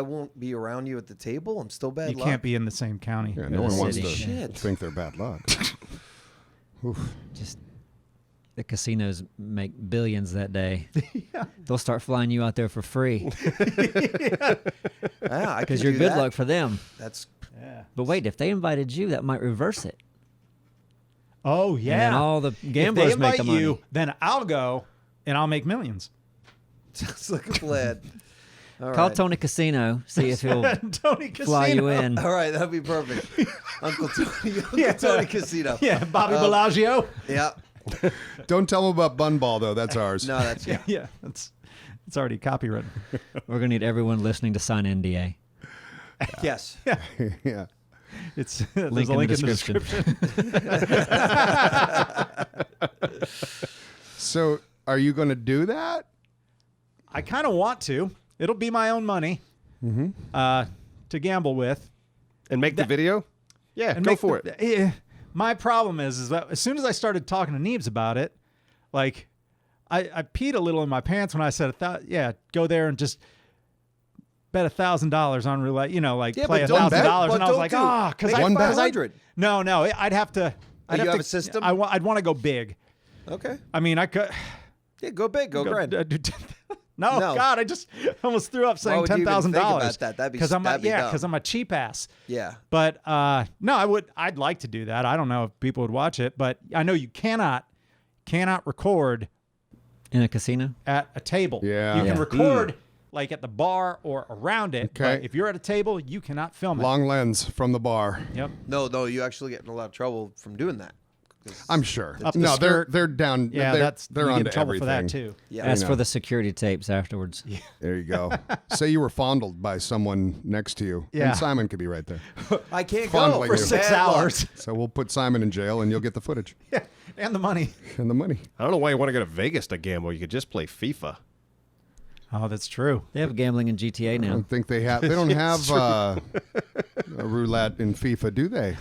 won't be around you at the table. I'm still bad You luck. can't be in the same county. Yeah, Go no to one the wants city. to Shit. think they're bad luck. Oof. Just the casinos make billions that day. They'll start flying you out there for free Yeah, I because could you're do good that. luck for them. That's Yeah. But wait, if they invited you, that might reverse it. Oh And yeah. then all the if they gamblers make invite the money. you, then I'll go and I'll make millions. sounds like a plan. All Call right. Tony Casino, see if he'll Tony Casino. fly you in. All right, that'd be perfect. Uncle Tony Casino. Yeah, Bobby Bellagio. Yeah. Don't tell them about Bunball, though. That's ours. No, that's yeah. Yeah, it's already copywritten. We're gonna need everyone listening to sign NDA. Yes. Yeah. It's there's Link a in link the in the description. So, are you going to do that? I kind of want to. It'll be my own money to gamble with. And make the video? Yeah, And go make for the- it. My problem is that as soon as I started talking to Neebs about it, like I peed a little in my pants when I said, go there and just bet $1,000 on roulette. Yeah, play but don't bet, $1,000, but and I was don't like, do- because make I it One bet. 500. No, I'd have to. Oh, you have to, a system? I'd want to go big. Okay. I mean, I could. Yeah, go big, go grand. No, No. God, I just almost threw up saying would you even $10,000 think about that? That'd be- because that'd be dumb. because I'm a cheap ass. Yeah. But no, I'd like to do that. I don't know if people would watch it, but I know you cannot record In a casino? at a table. Yeah. You can Yeah. record like at the bar or around it. Okay. But if you're at a table, you cannot film it. Long lens from the bar. Yep. No, you actually get in a lot of trouble from doing that. I'm sure. Up the No, skirt. they're down. Yeah, they're you on get in trouble for that too. Yeah. As know. for the security tapes afterwards. There you go. Say you were fondled by someone next to you. Yeah. And Simon could be right there. I can't Fondling go you. for 6 bad luck. hours. So we'll put Simon in jail and you'll get the footage Yeah, and the money. and the money. I don't know why you want to go to Vegas to gamble. You could just play FIFA. Oh, that's true. They have gambling in GTA I now. don't think they have. They don't have a roulette in FIFA, do they?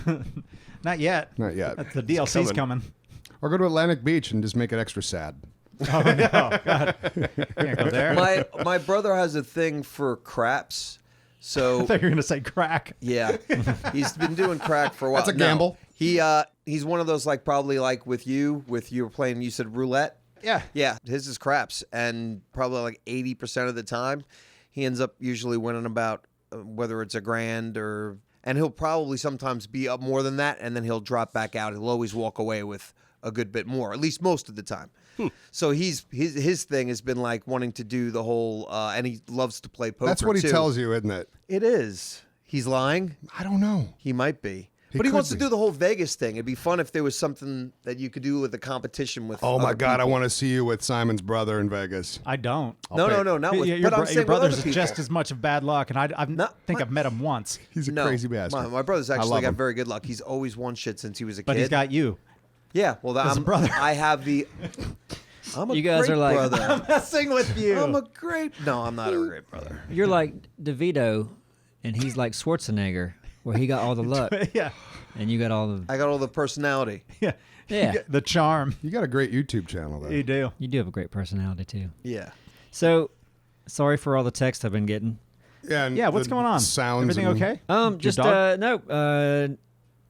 Not yet. Not yet. The DLC's coming. Or go to Atlantic Beach and just make it extra sad. Oh no, God, can't go there. My brother has a thing for craps. I So thought you were gonna say crack. yeah, he's been doing crack for a while. That's a No. gamble. He's one of those like probably like with you were playing. You said roulette. Yeah. Yeah, his is craps, and probably like 80% of the time, he ends up usually winning about whether it's $1,000 or, and he'll probably sometimes be up more than that, and then he'll drop back out. He'll always walk away with a good bit more, at least most of the time. So his thing has been like wanting to do the whole, and he loves to play poker. That's what he too. tells you, isn't it? It is. He's lying. I don't know. He might be. But he could wants to be. do the whole Vegas thing. It'd be fun if there was something that you could do with a competition with. Oh my other God, I people. want to see you with Simon's brother in Vegas. I don't. No, not with. Your, but I'm your saying with brother's other is just people. as much of bad luck, and I Not- think my- I've met him once. He's a No, crazy bastard. my brother's actually love got him. very good luck. He's always won shit since he was a But kid. he's got you. yeah. Well, as a I'm, brother. I have the. I'm a You guys great are like- brother. Messing with you. I'm a great. No, I'm not a great brother. You're like DeVito, and he's like Schwarzenegger, where he got all the luck, yeah. and you got all the. I got all the personality. Yeah. Yeah. The charm. You got a great YouTube channel, though. You do. You do have a great personality too. Yeah. So, sorry for all the text I've been getting. Yeah, and Yeah, what's the going on? Sounds. Everything and- okay? Just dog- no.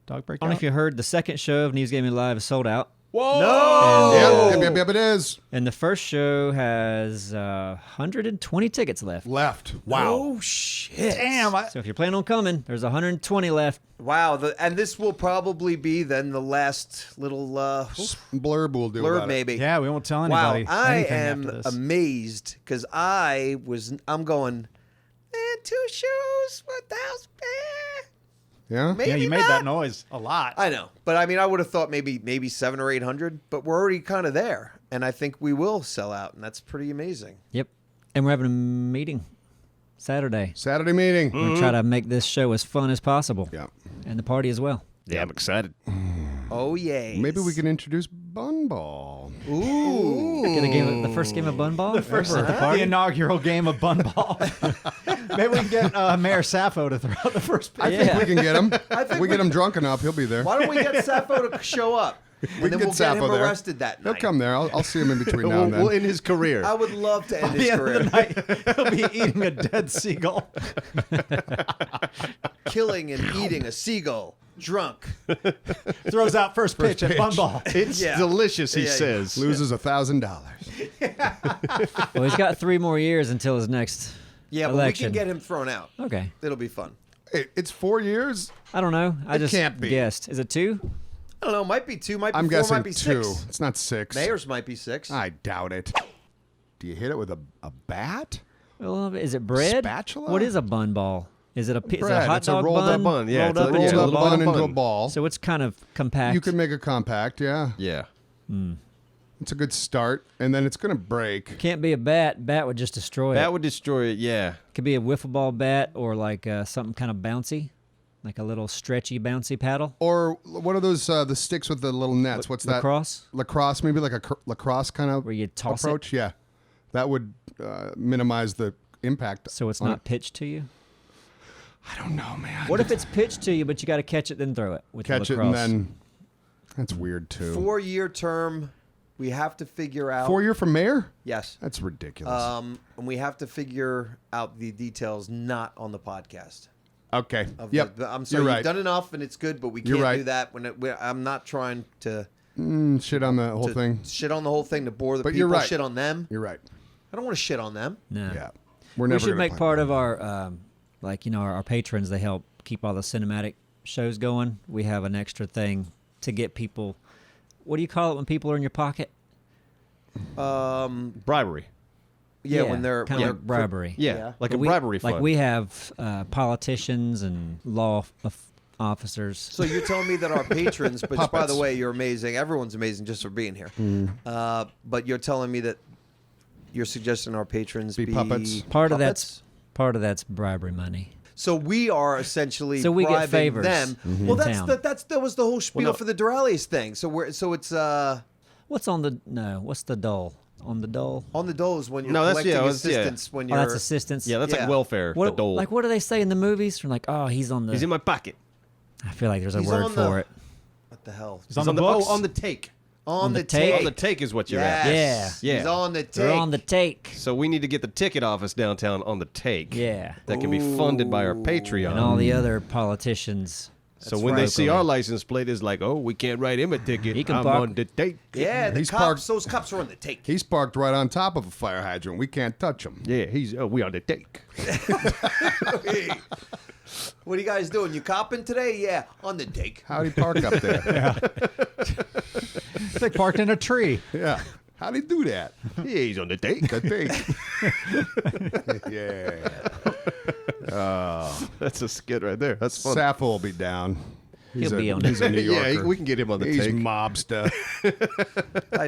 Dog break I don't know out? if you heard the second show of Neebs Gaming Live is sold out. No. Yep, it is. And the first show has 120 tickets left. Left. Wow. Oh shit. Damn. So if you're planning on coming, there's 120 left. Wow. And this will probably be then the last little Blurb will do blurb, about it. maybe. Yeah, we won't tell Wow. anybody. I anything am after this. amazed because I'm going. Man, 2 shows, 1,000. Yeah? Maybe Yeah, you made not. that noise a lot. I know, but I mean, I would have thought maybe 700 or 800, but we're already kind of there, and I think we will sell out, and that's pretty amazing. Yep. And we're having a meeting Saturday. Saturday meeting. We're going to try to make this show as fun as possible. Yeah. And the party as well. Yeah, I'm excited. Oh yeah. Maybe we can introduce Bun Ball. Ooh. Get a game, the first game of Bun Ball? The first at the The party? inaugural game of Bun Ball. Maybe we can get Mayor Sappho to throw out the first pitch. I think we can get him. think we get him drunk enough, he'll be there. Why don't we get Sappho to show up, and We then can we'll get get him Sappho there. arrested that He'll night. come there. I'll see him in between now and then. We'll end his career. I would love to end At his the end career. of the night, he'll be eating a dead seagull. Killing and eating a seagull, drunk. Throws out first pitch at Bun Ball. It's Yeah. delicious, he Yeah, yeah. says. Loses $1,000. Well, he's got 3 more years until his next Yeah, but election. we can get him thrown out. Okay. It'll be fun. Hey, it's 4 years. I don't know. I It just can't be. guessed. Is it 2? I don't know. Might be 2. Might be I'm 4. guessing Might be 2. 6. It's not 6. Mayors might be 6. I doubt it. Do you hit it with a bat? Well, is it bread? Spatula? What is a bun ball? Is it a, is it a Bread. hot It's a dog rolled up bun, yeah, rolled it's a- up yeah, into a Rolled up ball? bun into a bun. ball. So it's kind of compact. You can make a compact, yeah. Yeah. It's a good start, and then it's going to break. Can't be a bat. Bat would just destroy That it. would destroy it, yeah. Could be a wiffle ball bat or like something kind of bouncy, like a little stretchy bouncy paddle. Or what are those, the sticks with the little nets? What's that? Lacrosse, Lacrosse, maybe like a lacrosse kind of where you toss approach? Yeah. That would minimize the impact. it so it's on not it. pitched to you. I don't know, man. What if it's pitched to you, but you got to catch it then throw it with Catch the it lacrosse? and then. That's weird, too. 4-year term. We have to figure out. 4 year for mayor? Yes. That's ridiculous. And we have to figure out the details not on the podcast. Okay. Of Yep. I'm sorry, You're right. you've done enough and it's good, but we You're can't right. do that. I'm not trying to Shit on the whole thing. shit on the whole thing to bore the But people. you're right. Shit on them. You're right. I don't want to shit on them. No. Yeah. We're We never should gonna make play part that. of our, like, our patrons, they help keep all the cinematic shows going. We have an extra thing to get people, what do you call it when people are in your pocket? Bribery. Yeah, when they're kind of like bribery. Yeah, Yeah. like But a bribery fund. Like we have politicians and law officers. So you're telling me that our patrons, which by Puppets. the way, you're amazing. Everyone's amazing just for being here. But you're telling me that you're suggesting our patrons Be puppets. part of puppets? that's bribery money. So we are essentially So we get bribing favors them. in Well, town. that was the whole spiel no. for the Durales thing. So it's What's on the what's the dole? On the dole? on the doles when you're No, that's- collecting yeah, it's- yeah. assistance when Oh, you're that's assistance. yeah, that's Yeah. like welfare, What, the dole. like what do they say in the movies? They're like, oh, he's on the. He's in my pocket. I feel like there's a He's word on for the- it. what the hell? He's on the books. on the take. On the the take? take. On the take is what you're Yes. at. Yeah. He's on the take. They're on the take. So we need to get the ticket office downtown on the take. Yeah. That can be funded by our Patreon. And all the other politicians. So when they right. see our license plate, it's like, oh, we can't write him a ticket. He can I'm park- on the take. Yeah, the He's cops. parked- Those cops are on the take. He's parked right on top of a fire hydrant. We can't touch him. Yeah, we on the take. What are you guys doing? You copping today? Yeah, on the take. How'd he park up there? They parked in a tree. Yeah. How'd he do that? Yeah, he's on the take. The thing. Yeah. That's a skit right there. That's fun. Sappho will be down. He'll be on He's it. a New Yorker. Yeah, we can get him on the He's take. mobster. I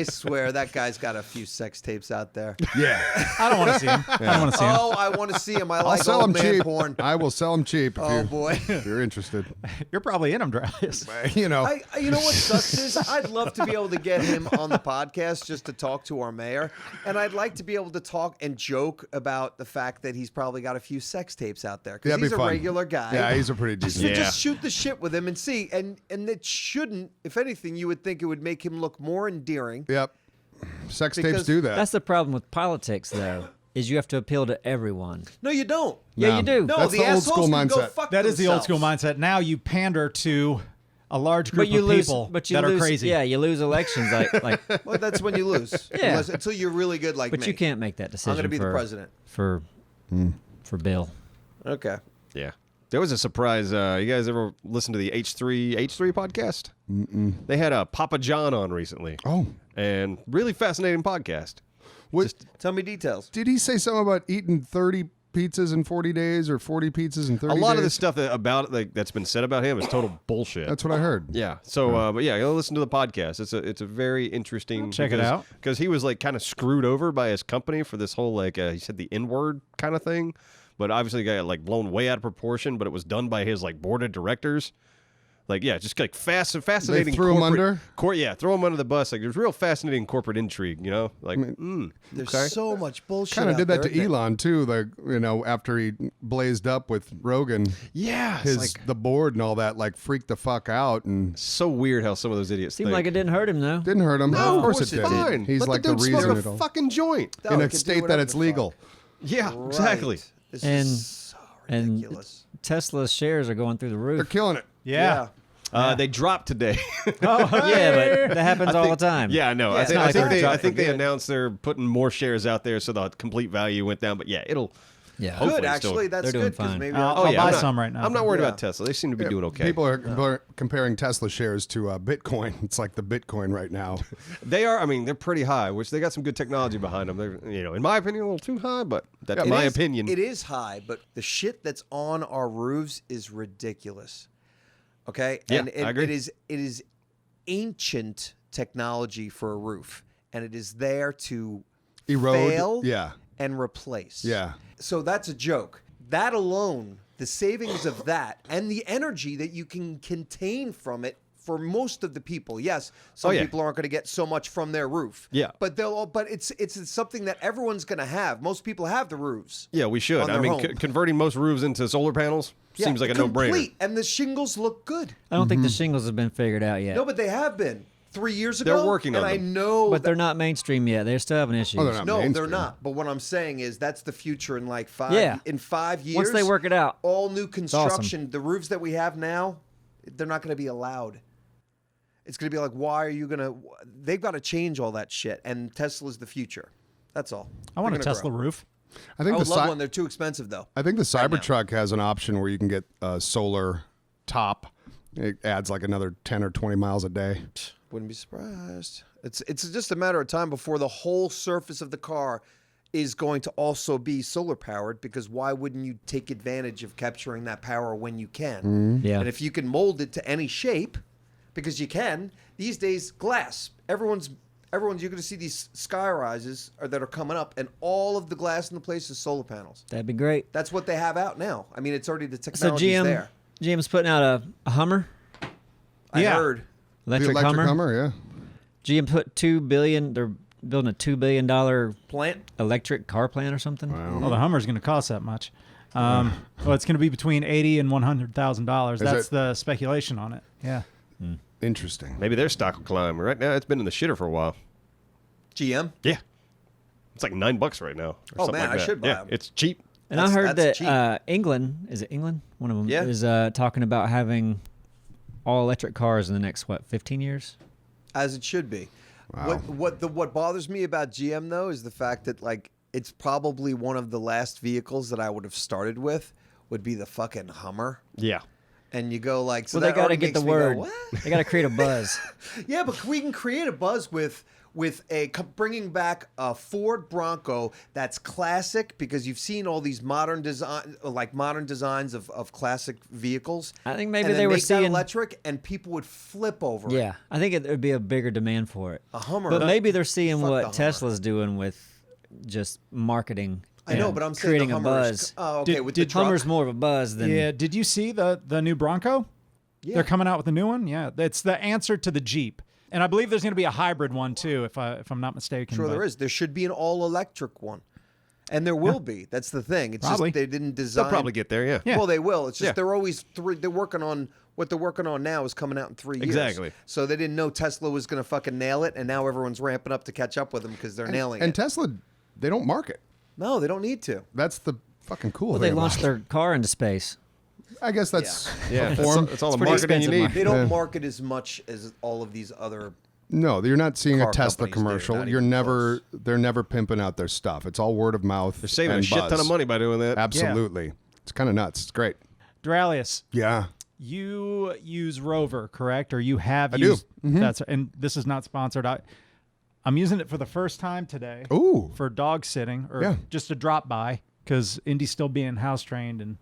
swear that guy's got a few sex tapes out there. Yeah. I don't want to see him. I don't want to see him. Oh, I want to see him. I I'll like sell old him man cheap. porn. I will sell him cheap Oh boy. if you're interested. You're probably in them, Darius. You know. You know what sucks is I'd love to be able to get him on the podcast just to talk to our mayor, and I'd like to be able to talk and joke about the fact that he's probably got a few sex tapes out there because That'd be he's a fun. regular guy. Yeah, he's a pretty decent. Yeah. Just shoot the shit with him and see, and it shouldn't. If anything, you would think it would make him look more endearing. Yep. Sex tapes Because do that. That's the problem with politics, though, is you have to appeal to everyone. No, you don't. Yeah, No. you do. No, That's the the old assholes school can go mindset. fuck That is the old school themselves. mindset. Now you pander to a large group But you of lose. people But you that lose. are crazy. Yeah, you lose elections. Like. Well, that's when you lose. Yeah. Until you're really good like But me. you can't make that decision. I'm going to be the for- president. for Bill. Okay. Yeah. There was a surprise. You guys ever listen to the H3 podcast? Mm-mm. They had a Papa John on recently. Oh. And really fascinating podcast. What, Tell me details. did he say something about eating 30 pizzas in 40 days or 40 pizzas in 30 A days? lot of the stuff that's been said about him is total bullshit. That's what I heard. Yeah. So, but yeah, go listen to the podcast. It's a very interesting. check it out. because he was like kind of screwed over by his company for this whole he said the N-word kind of thing, but obviously got like blown way out of proportion. But it was done by his like board of directors. Like just like fascinating. They threw him corporate- under? Yeah, throw him under the bus. Like there's real fascinating corporate intrigue. You know, like There's so much bullshit. Kind of out did that there, to isn't it? Elon too. Like after he blazed up with Rogan, yeah, it's his like the board and all that like freaked the fuck out and so weird how some of those idiots Seemed think. like it didn't hurt him though. didn't hurt him. No, of course it it did. fine. He's Let like the the dude reason smoke it a all fucking joint. No, in he a could do state that whatever it's the legal. Yeah, fuck. exactly. Right. This And- is so and- ridiculous. Tesla's shares are going through the They're roof. killing it. Yeah. They dropped today. Yeah, but that happens all the time. Yeah, I know. Yeah, I it's think, not I think like they, they're I think they good. announced they're putting more shares out there, so the complete value went down. But yeah, it'll. Yeah. Hopefully Good, still- actually. That's they're doing good because fine. maybe I'll Oh yeah, buy I'm not- some right now. I'm not worried Yeah. about Tesla. They seem to be doing okay. People are comparing Tesla shares to Bitcoin. It's like the Bitcoin right now. They are. I mean, they're pretty high, which they got some good technology behind them. They're, in my opinion, a little too high, but that's It my is- opinion. It is high, but the shit that's on our roofs is ridiculous. Okay? Yeah, And I agree. it is ancient technology for a roof, and it is there to Erode. fail Yeah. and replace. Yeah. So that's a joke. That alone, the savings of that and the energy that you can contain from it for most of the people. Yes, some yeah. people aren't going to get so much from their roof. Yeah. But it's something that everyone's going to have. Most people have the roofs. Yeah, we should. on I their mean, home. converting most roofs into solar panels seems like a no-brainer. Complete, and the shingles look good. I don't think the shingles have been figured out yet. No, but they have been 3 years ago. They're working on and I them. know But that- they're not mainstream yet. They're still having issues. Oh, they're not. No, they're mainstream. not. But what I'm saying is that's the future in like 5 Yeah. in 5 years. Once they work it out. all new awesome. construction, the roofs that we have now, they're not going to be allowed. It's going to be like, why are you going to? They've got to change all that shit. And Tesla's the future. That's all. I want a They're gonna Tesla grow. roof. I think I would the love one. They're too expensive though. I think the now. Cybertruck has an option where you can get a solar top. It adds like another 10 or 20 miles a day. Wouldn't be surprised. It's just a matter of time before the whole surface of the car is going to also be solar powered, because why wouldn't you take advantage of capturing that power when you can? Yeah. And if you can mold it to any shape, because you can, these days glass. Everyone's you're going to see these sky rises that are coming up, and all of the glass in the place is solar panels. That'd be great. That's what they have out now. I mean, it's already the So technology's there. GM's putting out a Hummer, I Yeah. heard. electric, the electric Hummer. yeah. GM put $2 billion. They're building a $2 billion Plant. electric car plant or something. Well, the Hummer's going to cost that much. Well, it's going to be between $80,000 and $100,000. That's it? the speculation on it. Yeah. Interesting. Maybe their stock will climb. Right now, it's been in the shitter for a while. GM. Yeah, it's like $9 right now. Or Oh, something man, like I that. should buy Yeah, them. it's cheap. And I heard That's that cheap. England, is it England? One of them Yeah. is talking about having all electric cars in the next 15 years? As it should be. Wow. What bothers me about GM though is the fact that like it's probably one of the last vehicles that I would have started with would be the fucking Hummer. Yeah. And you go like, so Well, they that got to already get the makes me go, word. "What?" They got to create a buzz. Yeah, but we can create a buzz with with bringing back a Ford Bronco that's classic, because you've seen all these modern designs of classic vehicles. I think maybe and then they were make that seeing electric, and people would flip over it. Yeah, I think it would be a bigger demand for it. A Hummer. But maybe they're seeing Fuck the what Hummer. Tesla's doing with just marketing. I know, and but I'm saying creating the a Hummer is- buzz. Oh, okay. with the truck. Hummer's more of a buzz than Yeah. Did you see the new Bronco? Yeah. They're coming out with a new one. Yeah, it's the answer to the Jeep, and I believe there's going to be a hybrid one too, if I'm not mistaken. Sure, but- there is. There should be an all-electric one, and there will be. That's the thing. It's Probably. just they didn't design. They'll probably get there, yeah. Yeah. Well, they will. It's just Yeah. they're always they're working on what they're working on now is coming out in 3 years. Exactly. So they didn't know Tesla was going to fucking nail it, and now everyone's ramping up to catch up with them because they're nailing And it. Tesla, they don't market. No, they don't need to. That's the fucking cool well, thing. they launched about their car into space. it. I guess that's Yeah, a that's form. that's all the pretty marketing you expensive need. They don't Yeah. market as much as all of these other. No, you're not seeing Car a Tesla companies do, commercial. not You're even never. They're never pimping out their stuff. It's all word of mouth. They're saving a and shit ton buzz. of money by doing that. Absolutely. It's kind of nuts. It's great. Duralius, Yeah. you use Rover, correct? Or you have I do. used that's and this is not sponsored. I'm using it for the first time today Ooh. for dog sitting or Yeah. just a drop by because Indy's still being house trained and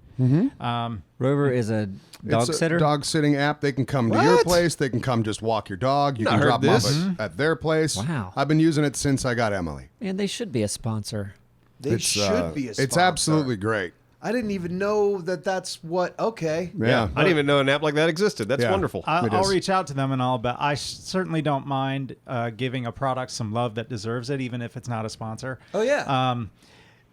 Rover is a dog It's a sitter. dog sitting app. They can come to your What? place. They can come just walk your dog. You Not can heard drop them off this. at their place. Wow. I've been using it since I got Emily. Man, they should be a sponsor. They It's, should be a sponsor. It's absolutely great. I didn't even know that. That's what. Okay. Yeah. I didn't even know an app like that existed. That's Yeah. wonderful. It I'll is. reach out to them and all, but I certainly don't mind giving a product some love that deserves it, even if it's not a sponsor. Oh yeah.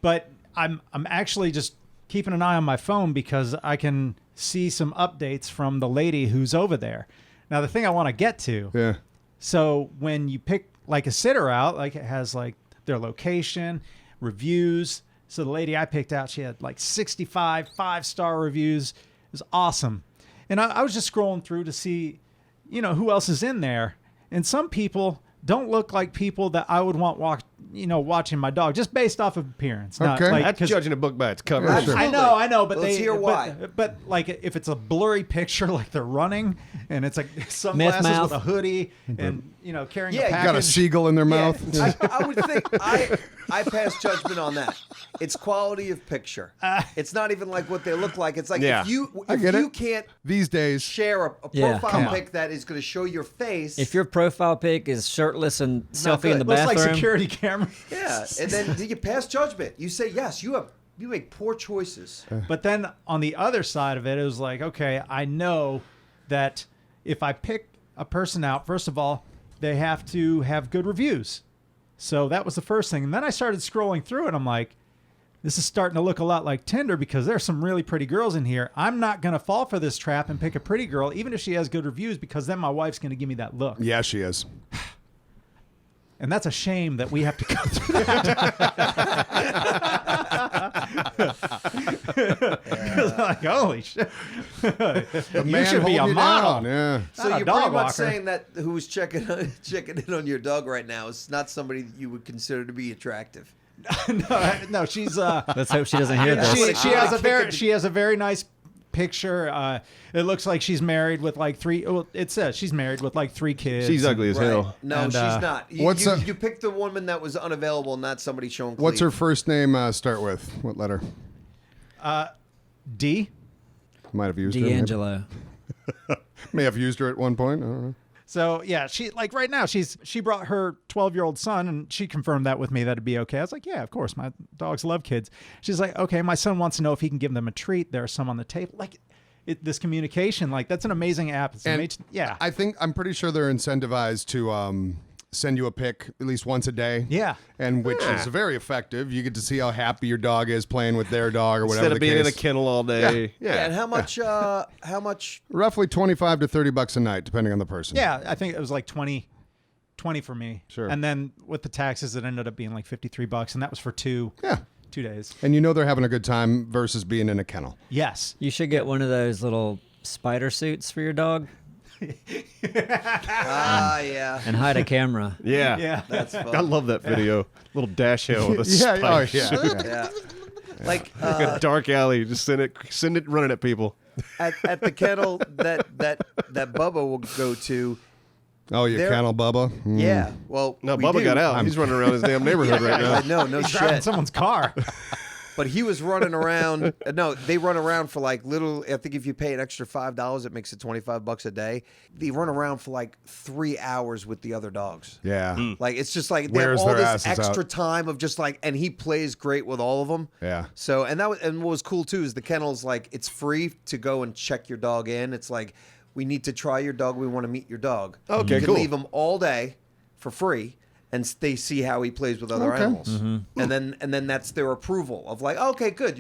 But I'm actually just keeping an eye on my phone because I can see some updates from the lady who's over there. Now, the thing I want to get to, Yeah. so when you pick like a sitter out, like it has like their location, reviews. So the lady I picked out, she had like 65 5-star reviews. It was awesome. And I was just scrolling through to see, who else is in there. And some people don't look like people that I would want watching my dog just based off of appearance. Not, Okay. like, That's 'cause- judging a book by its cover. Yeah, sure. I know, but Let's hear why. But like, if it's a blurry picture, like they're running, and it's like sunglasses mouth. with a hoodie, and carrying Yeah, a you package. Got a seagull in their Yeah, mouth. I would think I pass judgment on that. It's quality of picture. It's not even like what they look like. It's like Yeah. if get you it. can't These days, share a Yeah, profile come on. pic that is going to show your face. If your profile pic is shirtless and selfie in the good. Looks bathroom, like security camera. yeah, and then you pass judgment. You say yes. You make poor choices. But then on the other side of it, it was like, okay, I know that if I pick a person out, first of all, they have to have good reviews. So that was the first thing. And then I started scrolling through it. I'm like, this is starting to look a lot like Tinder because there's some really pretty girls in here. I'm not going to fall for this trap and pick a pretty girl, even if she has good reviews, because then my wife's going to give me that look. yeah, she is. And that's a shame that we have to go through that. Like, holy shit. You Man should be a holding you model. down. Yeah. So Not a you're dog pretty much walker. saying that who's checking in on your dog right now is not somebody that you would consider to be attractive. No, she's let's hope she doesn't hear this. she has a very nice picture. It looks like she's married with like three. Well, it says she's married with like 3 kids. She's ugly as Right. hell. No, And, she's not. You picked the woman that was unavailable, not somebody showing. What's her cleavage. first name start with? What letter? D. Might have used her. maybe. D'Angelo. May have used her at one point. I don't know. So yeah, she like right now she brought her 12-year-old son and she confirmed that with me that'd be okay. I was like, yeah, of course, my dogs love kids. She's like, okay, my son wants to know if he can give them a treat. There's some on the table. Like this communication, like that's an amazing app. It's And amazing. Yeah. I'm pretty sure they're incentivized to send you a pic at least once a day. Yeah. And which is very effective. You get to see how happy your dog is playing with their dog or whatever Instead of the being in a case. kennel all day. Yeah, and how much? How much? Roughly $25 to $30 a night, depending on the person. Yeah, I think it was like 20 for me. Sure. And then with the taxes, it ended up being like $53, and that was for 2 days. And you know they're having a good time versus being in a kennel. Yes. You should get one of those little spider suits for your dog Yeah. and hide a camera. Yeah. Yeah. That's fun. I love that video. Little dash hill with a Yeah. Oh, spike. yeah. Yeah. Like A dark alley. Just send it running at people. at the kennel that Bubba will go to, Oh, you They're- kennel Bubba? Mm. Yeah. Well, No, we Bubba do. got out. He's running around his damn neighborhood right now. I know, no He's driving shit. someone's car. But he was running around. No, they run around for like little. I think if you pay an extra $5, it makes it $25 a day. They run around for like 3 hours with the other dogs. Yeah. Like it's just like they Wears have all their this asses extra out. time of just like, and he plays great with all of them. Yeah. So and that was and what was cool too is the kennel's like it's free to go and check your dog in. It's like we need to try your dog. We want to meet your dog. Okay, you can cool. leave him all day for free. And they see how he plays with other Okay. animals, and then that's their approval of like, okay, good,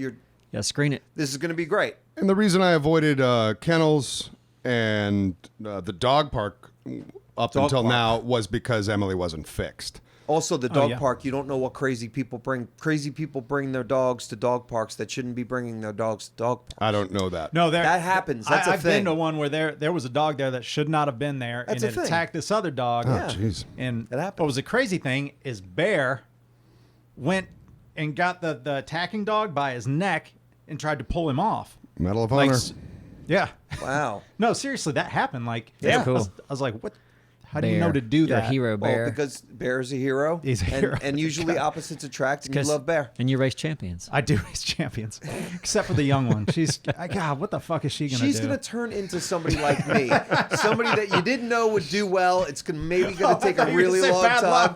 Yeah, screen it. this is going to be great. And the reason I avoided kennels and the dog park up Dog until park. now was because Emily wasn't fixed. Also, the dog yeah. park, you don't know what crazy people bring. Crazy people bring their dogs to dog parks that shouldn't be bringing their dogs to dog parks. I don't know that. No, That happens. That's a I've thing. been to one where there was a dog there that should not have been there, That's and a it thing. attacked this other dog. Oh, jeez. And It happens. what was the crazy thing is Bear went and got the attacking dog by his neck and tried to pull him off. Medal of Like, Honor. yeah. Wow. No, seriously, that happened. Like, Yeah. I was like, what? How do you know Bear. to do You're that? a hero, Well, Bear. because Bear's a hero. He's a hero. And usually opposites attract, and you 'Cause- love Bear. And you race champions. I do race champions, except for the young one. She's, God, what the fuck is she gonna She's do? going to turn into somebody like me. Somebody that you didn't know would do well. It's maybe going to take a really long time.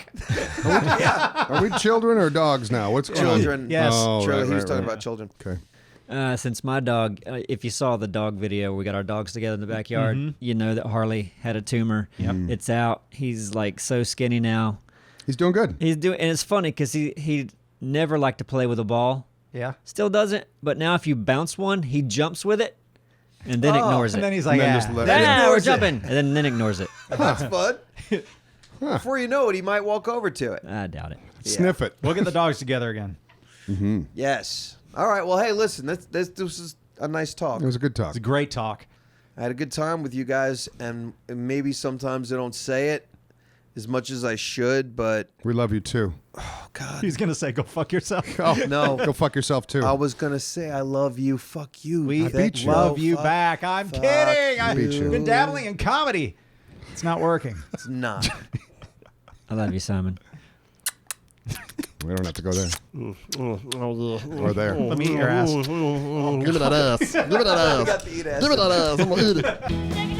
Yeah. Are we children or dogs now? What's going Children. on? Yes. Oh, Children. right, He was right, talking right. about children. Okay. Since my dog, if you saw the dog video, we got our dogs together in the backyard. You know that Harley had a tumor. Yep. It's out. He's like so skinny now. He's doing good. He's doing, and it's funny because he never liked to play with a ball. Yeah. Still doesn't. But now if you bounce one, he jumps with it, and then ignores And it. then he's like, And then yeah. just let- Then we're ignores it. jumping, and then ignores it. That's fun. Before you know it, he might walk over to it. I doubt it. Sniff it. We'll get the dogs together again. Yes. All right. Well, hey, listen. This is a nice talk. It was a good talk. It's a great talk. I had a good time with you guys, and maybe sometimes I don't say it as much as I should, but We love you too. oh god, He's gonna say, "Go fuck yourself." Oh no. Go fuck yourself too. I was gonna say I love you. Fuck you. We beat you. love No, you fuck- back. I'm fuck kidding. I've beat you. been dabbling in comedy. It's not working. It's not. I love you, Simon. We don't have to go there. Or there. Let me eat your ass. Give me that ass. Give me that I ass. got to eat ass. Give me that ass. I'm gonna eat it. Check it